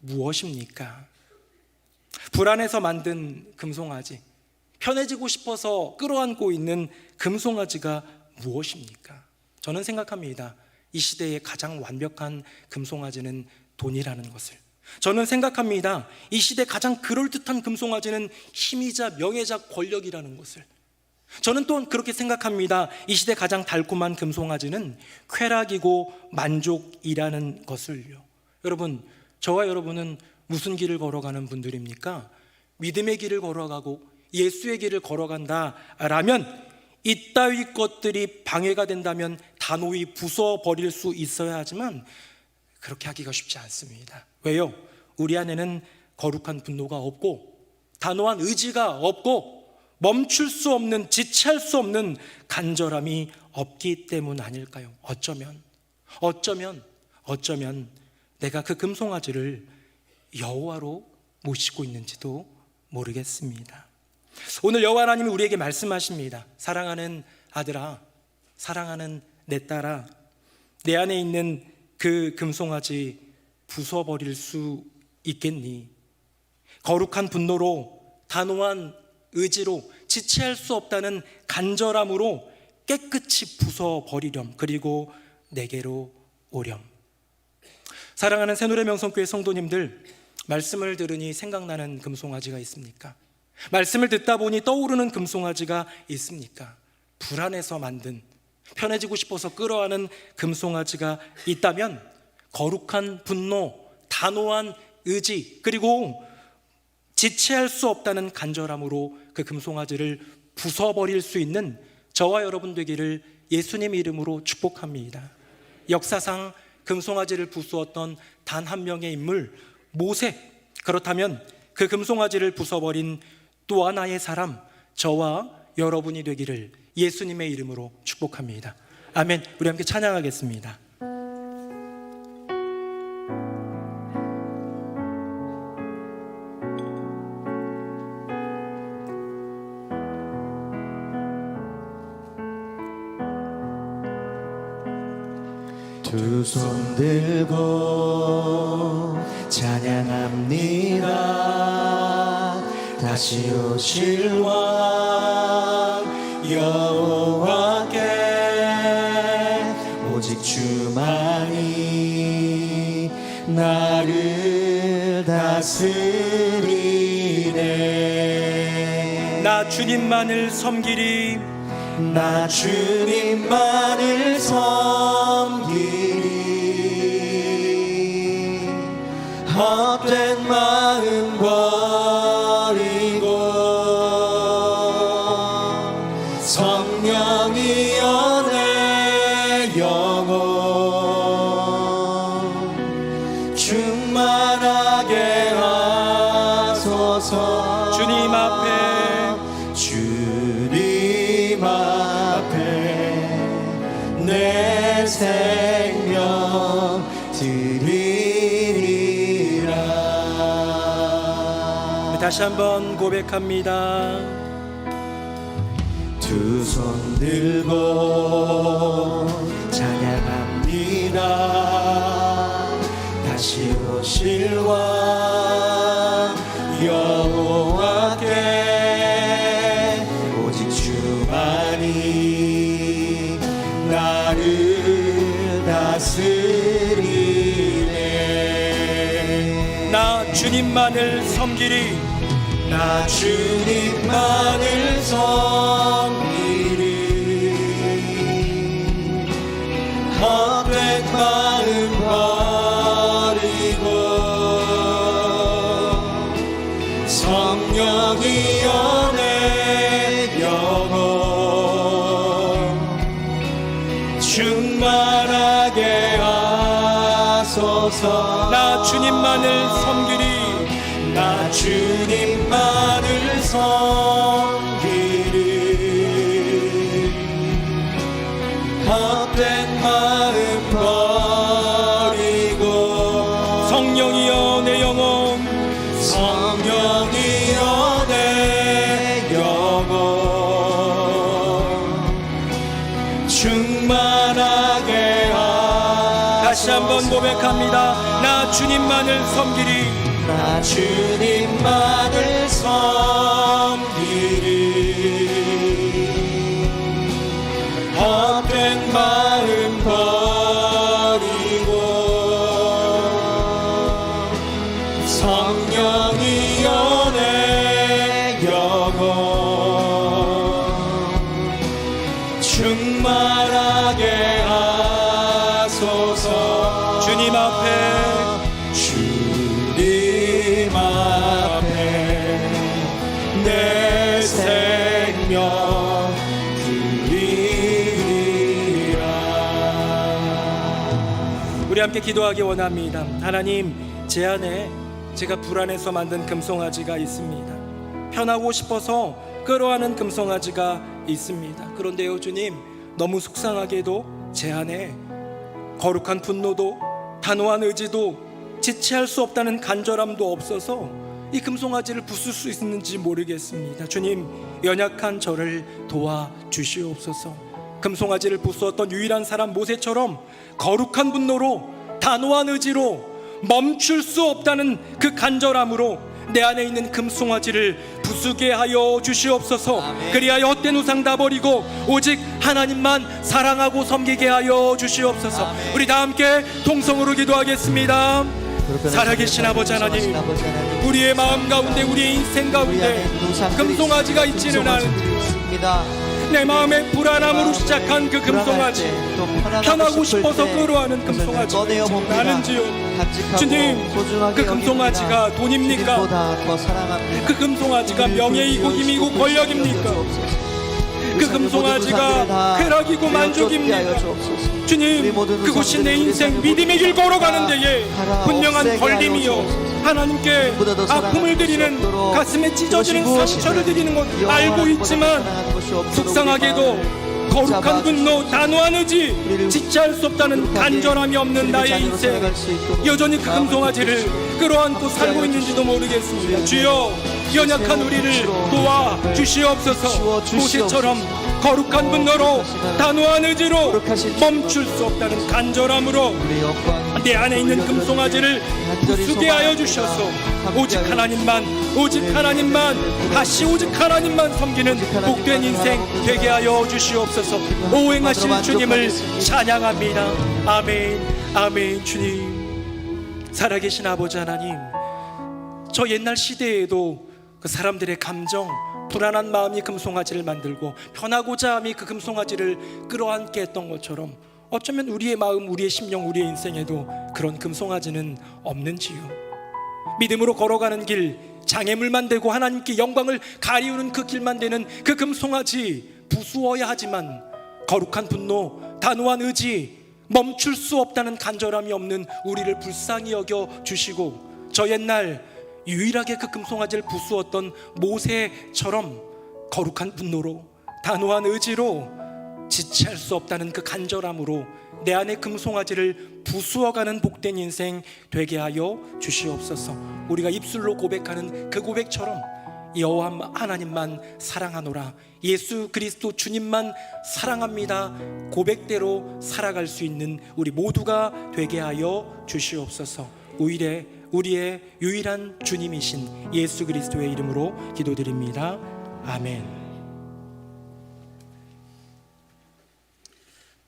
무엇입니까? 불안해서 만든 금송아지, 편해지고 싶어서 끌어안고 있는 금송아지가 무엇입니까? 저는 생각합니다. 이 시대의 가장 완벽한 금송아지는 돈이라는 것을. 저는 생각합니다. 이 시대 가장 그럴듯한 금송아지는 힘이자 명예자 권력이라는 것을. 저는 또 그렇게 생각합니다. 이 시대 가장 달콤한 금송아지는 쾌락이고 만족이라는 것을요. 여러분, 저와 여러분은 무슨 길을 걸어가는 분들입니까? 믿음의 길을 걸어가고 예수의 길을 걸어간다라면 이따위 것들이 방해가 된다면 단호히 부숴버릴 수 있어야 하지만 그렇게 하기가 쉽지 않습니다. 왜요? 우리 안에는 거룩한 분노가 없고 단호한 의지가 없고 멈출 수 없는, 지체할 수 없는 간절함이 없기 때문 아닐까요? 어쩌면 내가 그 금송아지를 여호와로 모시고 있는지도 모르겠습니다. 오늘 여호와 하나님이 우리에게 말씀하십니다. 사랑하는 아들아, 사랑하는 내 딸아, 내 안에 있는 그 금송아지 부숴버릴 수 있겠니? 거룩한 분노로, 단호한 의지로, 지체할 수 없다는 간절함으로 깨끗이 부숴버리렴. 그리고 내게로 오렴. 사랑하는 새누리 명성교회 성도님들, 말씀을 들으니 생각나는 금송아지가 있습니까? 말씀을 듣다 보니 떠오르는 금송아지가 있습니까? 불안해서 만든, 편해지고 싶어서 끌어안은 금송아지가 있다면 거룩한 분노, 단호한 의지, 그리고 지체할 수 없다는 간절함으로 그 금송아지를 부숴버릴 수 있는 저와 여러분 되기를 예수님 이름으로 축복합니다. 역사상 금송아지를 부수었던 단 한 명의 인물, 모세. 그렇다면 그 금송아지를 부숴버린 또 하나의 사람, 저와 여러분이 되기를 예수님의 이름으로 축복합니다. 아멘. 우리 함께 찬양하겠습니다. 두 손 들고 찬양합니다. 다시 오실 왕 여호와께 오직 주만이 나를 다스리네. 나 주님만을 섬기리. 나 주님만을 섬기리. 헛된 마음 버리고 성령이여 내 영혼 충만하게 하소서. 주님 앞에 내 생명 드리리라. 다시 한번 고백합니다. 두 손 들고 찬양합니다. 다시 오실 왕 여호와께 주님만을 섬기리. 나 주님만을 섬기리. 헛된 마음 버리고 성령이여 내 영혼 충만하게 하소서. 나 주님만을 섬기리. 나 주님만을 섬기리. 헛된 마음 버리고 성령이여 내 영혼 성령이여 내 영혼 충만하게 다시 한번 고백합니다. 나 주님만을 섬기리. 나 주님만을 섬기리. 헛된 마음 버리고 성령이여 내 영혼 충만하게 하소서. 주님 앞에 내 생명 드리리라. 우리 함께 기도하기 원합니다. 하나님, 제 안에 제가 불안해서 만든 금송아지가 있습니다. 편하고 싶어서 끌어안은 금송아지가 있습니다. 그런데요 주님, 너무 속상하게도 제 안에 거룩한 분노도 단호한 의지도 지체할 수 없다는 간절함도 없어서 이 금송아지를 부술 수 있는지 모르겠습니다. 주님, 연약한 저를 도와주시옵소서. 금송아지를 부수었던 유일한 사람 모세처럼 거룩한 분노로 단호한 의지로 멈출 수 없다는 그 간절함으로 내 안에 있는 금송아지를 부수게 하여 주시옵소서. 아멘. 그리하여 헛된 우상 다 버리고 오직 하나님만 사랑하고 섬기게 하여 주시옵소서. 아멘. 우리 다 함께 동성으로 기도하겠습니다. 살아계신 아버지 하나님, 우리의 마음 가운데 우리의 인생 가운데 금송아지가 있지는 않은지요. 내 마음의 불안함으로 시작한 그 금송아지, 편하고 싶어서 끌어안은 금송아지 나는지요. 주님, 그 금송아지가 돈입니까? 그 금송아지가 명예이고 힘이고 권력입니까? 그 금송아지가 쾌락이고 만족입니까? 주님, 그곳이 내 인생 믿음의 길 걸어가는 데에 분명한 걸림이요 하나님께 아픔을 드리는, 가슴에 찢어지는 상처를 드리는 것 알고 있지만 속상하게도 거룩한 분노, 단호한 의지, 지체할 수 없다는 간절함이 없는 나의 인생, 여전히 그 금송아지를 끌어안고 살고 있는지도 모르겠습니다. 주여, 연약한 우리를 도와주시옵소서. 모세처럼 거룩한 분노로 단호한 의지로 멈출 수 없다는 간절함으로 내 안에 있는 금송아지를 부수게 하여 주셔서 오직 하나님만, 다시 오직 하나님만 섬기는 복된 인생 되게 하여 주시옵소서. 오행하실 주님을 찬양합니다. 아멘, 아멘. 주님, 살아계신 아버지 하나님, 저 옛날 시대에도 그 사람들의 감정, 불안한 마음이 금송아지를 만들고 편하고자 함이 그 금송아지를 끌어안게 했던 것처럼 어쩌면 우리의 마음, 우리의 심령, 우리의 인생에도 그런 금송아지는 없는지요. 믿음으로 걸어가는 길, 장애물만 되고 하나님께 영광을 가리우는 그 길만 되는 그 금송아지 부수어야 하지만 거룩한 분노, 단호한 의지, 멈출 수 없다는 간절함이 없는 우리를 불쌍히 여겨 주시고 저 옛날 유일하게 그 금송아지를 부수었던 모세처럼 거룩한 분노로 단호한 의지로 지체할 수 없다는 그 간절함으로 내 안에 금송아지를 부수어가는 복된 인생 되게 하여 주시옵소서. 우리가 입술로 고백하는 그 고백처럼 여호와 하나님만 사랑하노라, 예수 그리스도 주님만 사랑합니다 고백대로 살아갈 수 있는 우리 모두가 되게 하여 주시옵소서. 우리의 유일한 주님이신 예수 그리스도의 이름으로 기도드립니다. 아멘.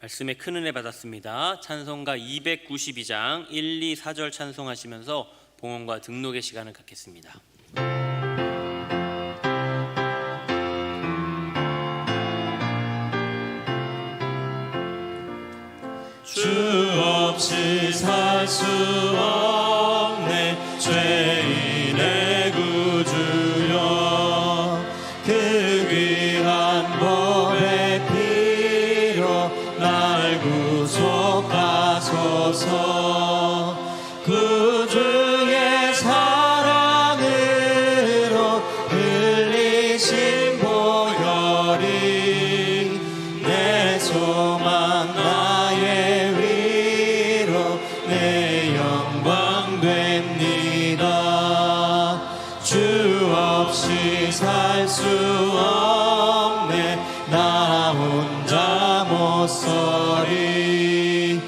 말씀에 큰 은혜 받았습니다. 찬송가 292장 1, 2, 4절 찬송하시면서 봉헌과 등록의 시간을 갖겠습니다. 주 없이 살 수 없네 죄인의 구주여 그 귀한 보배 피로 날 구속하소서 구주의 사랑으로 흘리신 보혈이 내 소망 나의 위로 내 영광 됩니다 주 없이 살 수 없네 나 혼자 못 서리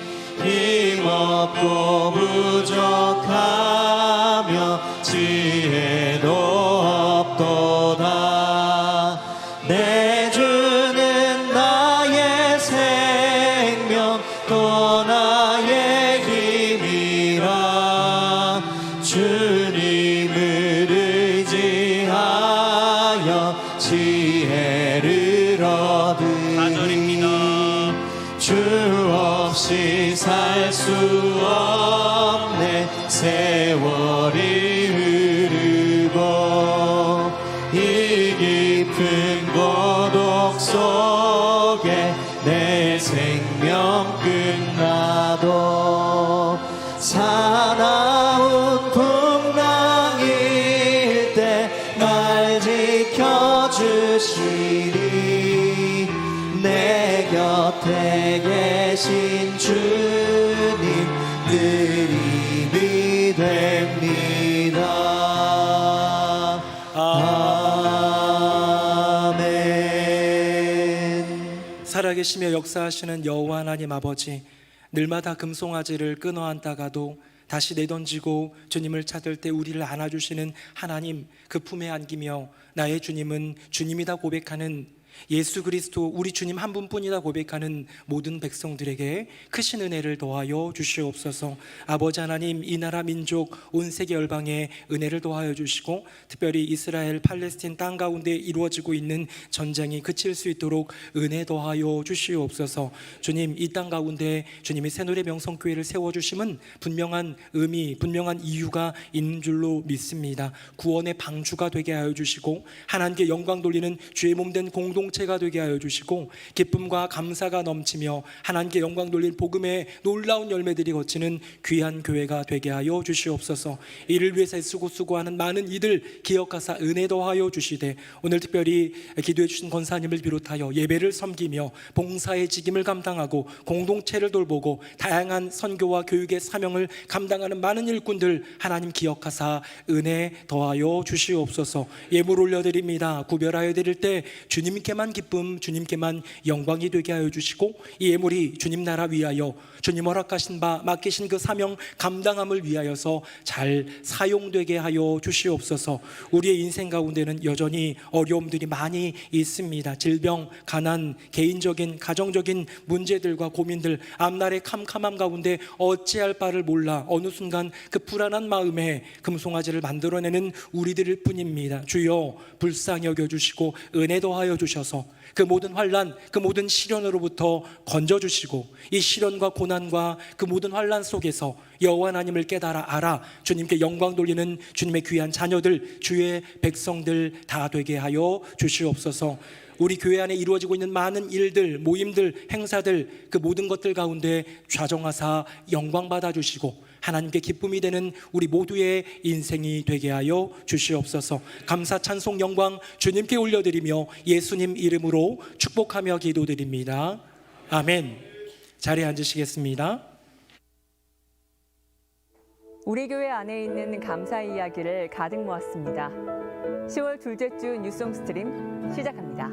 힘없고 부족하며 지혜도 없도다 내 주는 나의 생명 또 나의 힘이라 주님을 의지하여 지혜를 얻으니 4절입니다. 주 없이 살 수 없네 세월이 흐르고 이 깊은 고독 속에 내 생명 끝나도 사나운 풍랑일 때 날 지켜주시니 내 곁에 계신 주님 늘 힘이 됩니다 아멘 살아계시며 역사하시는 여호와 하나님 아버지, 늘마다 금송아지를 끊어안다가도 다시 내던지고 주님을 찾을 때 우리를 안아주시는 하나님, 그 품에 안기며 나의 주님은 주님이다 고백하는 예수 그리스도 우리 주님 한 분뿐이다 고백하는 모든 백성들에게 크신 은혜를 더하여 주시옵소서. 아버지 하나님, 이 나라 민족 온 세계 열방에 은혜를 더하여 주시고 특별히 이스라엘 팔레스틴 땅 가운데 이루어지고 있는 전쟁이 그칠 수 있도록 은혜 더하여 주시옵소서. 주님, 이 땅 가운데 주님이 새노래 명성교회를 세워주심은 분명한 의미, 분명한 이유가 있는 줄로 믿습니다. 구원의 방주가 되게 하여 주시고 하나님께 영광 돌리는 주의 몸된 공동체가 되게 하여 주시고 기쁨과 감사가 넘치며 하나님께 영광 돌릴 복음의 놀라운 열매들이 거치는 귀한 교회가 되게 하여 주시옵소서. 이를 위해서 애쓰고 수고하는 많은 이들 기억하사 은혜 더하여 주시되 오늘 특별히 기도해 주신 권사님을 비롯하여 예배를 섬기며 봉사의 직임을 감당하고 공동체를 돌보고 다양한 선교와 교육의 사명을 감당하는 많은 일꾼들 하나님 기억하사 은혜 더하여 주시옵소서. 예물 올려드립니다. 구별하여 드릴 때 주님께만 기쁨, 주님께만 영광이 되게 하여 주시고 이 예물이 주님 나라 위하여 주님 허락하신 바 맡기신 그 사명 감당함을 위하여서 잘 사용되게 하여 주시옵소서. 우리의 인생 가운데는 여전히 어려움들이 많이 있습니다. 질병, 가난, 개인적인 가정적인 문제들과 고민들, 앞날의 캄캄함 가운데 어찌할 바를 몰라 어느 순간 그 불안한 마음에 금송아지를 만들어내는 우리들일 뿐입니다. 주여 불쌍히 여겨주시고 은혜 더하여 주셔서 그 모든 환난, 그 모든 시련으로부터 건져주시고 이 시련과 고난과 그 모든 환난 속에서 여호와 하나님을 깨달아 알아 주님께 영광 돌리는 주님의 귀한 자녀들, 주의 백성들 다 되게 하여 주시옵소서. 우리 교회 안에 이루어지고 있는 많은 일들, 모임들, 행사들, 그 모든 것들 가운데 좌정하사 영광 받아주시고 하나님께 기쁨이 되는 우리 모두의 인생이 되게 하여 주시옵소서. 감사 찬송 영광 주님께 올려드리며 예수님 이름으로 축복하며 기도드립니다. 아멘. 자리에 앉으시겠습니다. 우리 교회 안에 있는 감사 이야기를 가득 모았습니다. 10월 둘째 주 뉴송 스트림 시작합니다.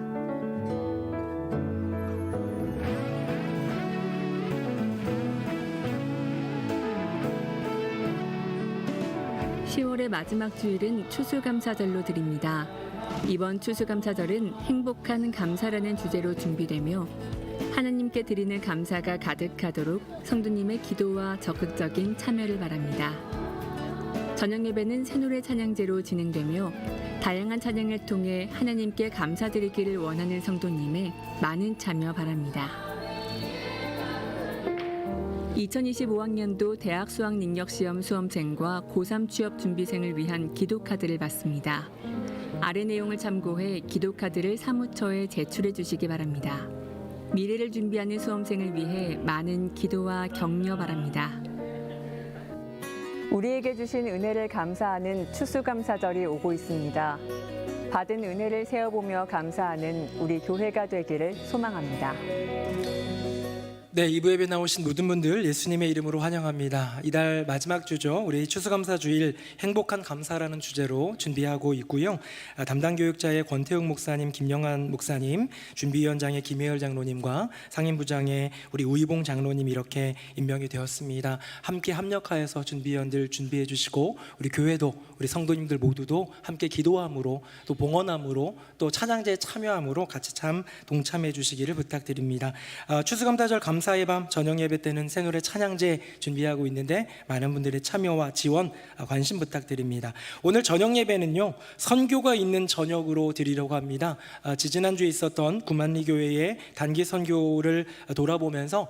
(10월의) 마지막 주일은 추수감사절로 드립니다. 이번 추수감사절은 행복한 감사라는 주제로 준비되며 하나님께 드리는 감사가 가득하도록 성도님의 기도와 적극적인 참여를 바랍니다. 저녁 예배는 새노래 찬양제로 진행되며 다양한 찬양을 통해 하나님께 감사드리기를 원하는 성도님의 많은 참여 바랍니다. 2025학년도 대학 수학능력시험 수험생과 고3 취업 준비생을 위한 기도카드를 받습니다. 아래 내용을 참고해 기도카드를 사무처에 제출해 주시기 바랍니다. 미래를 준비하는 수험생을 위해 많은 기도와 격려 바랍니다. 우리에게 주신 은혜를 감사하는 추수감사절이 오고 있습니다. 받은 은혜를 세어보며 감사하는 우리 교회가 되기를 소망합니다. 네, 2부 예배 나오신 모든 분들 예수님의 이름으로 환영합니다. 이달 마지막 주죠. 우리 추수감사주일 행복한 감사라는 주제로 준비하고 있고요. 담당 교육자의 권태웅 목사님, 김영환 목사님, 준비위원장의 김혜열 장로님과 상임부장의 우리 우이봉 장로님 이렇게 임명이 되었습니다. 함께 합력하여서 준비위원들 준비해 주시고 우리 교회도 우리 성도님들 모두도 함께 기도함으로 또 봉헌함으로 또 찬양제에 참여함으로 같이 참 동참해 주시기를 부탁드립니다. 추수감사절 감사의 밤 저녁 예배 때는 새노래 찬양제 준비하고 있는데 많은 분들의 참여와 지원 관심 부탁드립니다. 오늘 저녁 예배는요 선교가 있는 저녁으로 드리려고 합니다. 지지난주에 있었던 구만리 교회의 단기 선교를 돌아보면서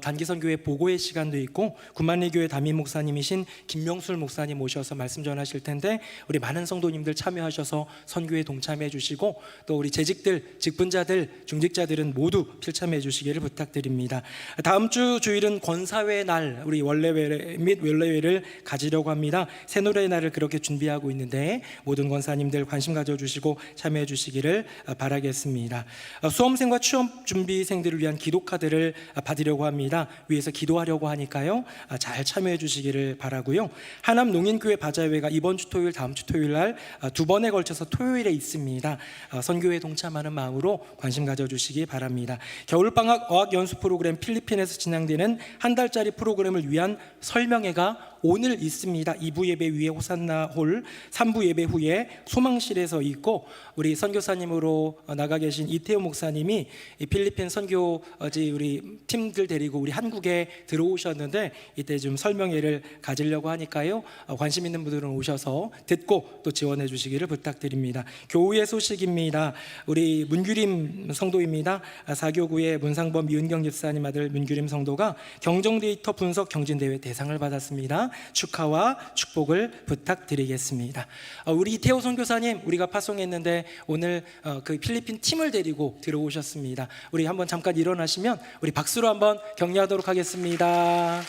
단기 선교회 보고의 시간도 있고 구만리 교회 담임 목사님이신 김명술 목사님 모셔서 말씀 전하실 텐데 우리 많은 성도님들 참여하셔서 선교에 동참해 주시고 또 우리 재직들, 직분자들, 중직자들은 모두 필참해 주시기를 부탁드립니다. 다음 주 주일은 권사회 날 우리 원래회 및 원래회를 가지려고 합니다. 새노래의 날을 그렇게 준비하고 있는데 모든 권사님들 관심 가져주시고 참여해 주시기를 바라겠습니다. 수험생과 취업 준비생들을 위한 기도카드를 받으려고 합니다. 위에서 기도하려고 하니까요 잘 참여해 주시기를 바라고요. 하남 농인교회 바자회가 이번 주 토요일 다음 주 토요일 날 두 번에 걸쳐서 토요일에 있습니다. 선교회 동참하는 마음으로 관심 가져주시기 바랍니다. 겨울방학 어학연수 프로그램 필리핀에서 진행되는 한 달짜리 프로그램을 위한 설명회가 오늘 있습니다. 2부 예배 위에 호산나 홀, 3부 예배 후에 소망실에서 있고 우리 선교사님으로 나가 계신 이태호 목사님이 필리핀 선교지 우리 팀들 데리고 우리 한국에 들어오셨는데 이때 좀 설명회를 가지려고 하니까요 관심 있는 분들은 오셔서 듣고 또 지원해 주시기를 부탁드립니다. 교우의 소식입니다. 우리 문규림 성도입니다. 사교구의 문상범 이은경 집사님 아들 문규림 성도가 경정 데이터 분석 경진대회 대상을 받았습니다. 축하와 축복을 부탁드리겠습니다. 우리 이태호 선교사님 우리가 파송했는데 오늘 그 필리핀 팀을 데리고 들어오셨습니다. 우리 한번 잠깐 일어나시면 우리 박수로 한번 격려하도록 하겠습니다.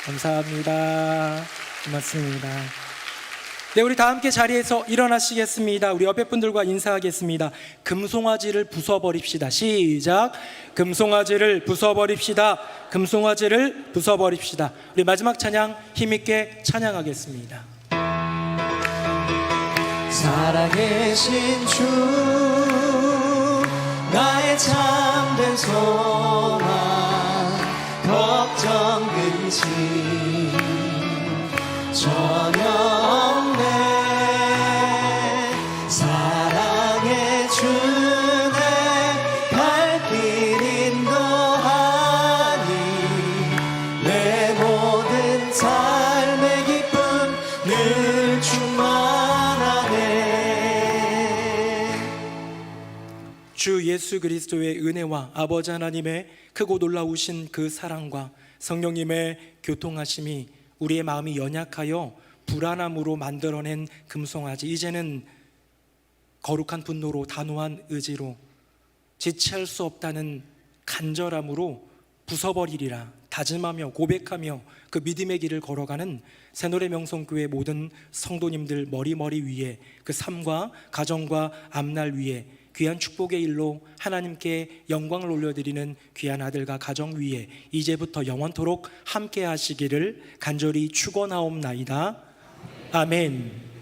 감사합니다. 고맙습니다. 네, 우리 다 함께 자리에서 일어나시겠습니다. 우리 옆에 분들과 인사하겠습니다. 금송아지를 부숴버립시다. 시작. 금송아지를 부숴버립시다. 금송아지를 부숴버립시다. 우리 마지막 찬양 힘있게 찬양하겠습니다. 살아계신 주 나의 참된 소망 걱정 근심 전혀 없네 사랑의 주내 갈 길 인도하니 내 모든 삶의 기쁨 늘 충만하네. 주 예수 그리스도의 은혜와 아버지 하나님의 크고 놀라우신 그 사랑과 성령님의 교통하심이 우리의 마음이 연약하여 불안함으로 만들어낸 금송아지 이제는 거룩한 분노로 단호한 의지로 지체할 수 없다는 간절함으로 부숴버리리라 다짐하며 고백하며 그 믿음의 길을 걸어가는 새노래 명성교회 모든 성도님들 머리 위에 그 삶과 가정과 앞날 위에 귀한 축복의 일로 하나님께 영광을 올려드리는 귀한 아들과 가정 위에 이제부터 영원토록 함께 하시기를 간절히 축원하옵나이다. 아멘.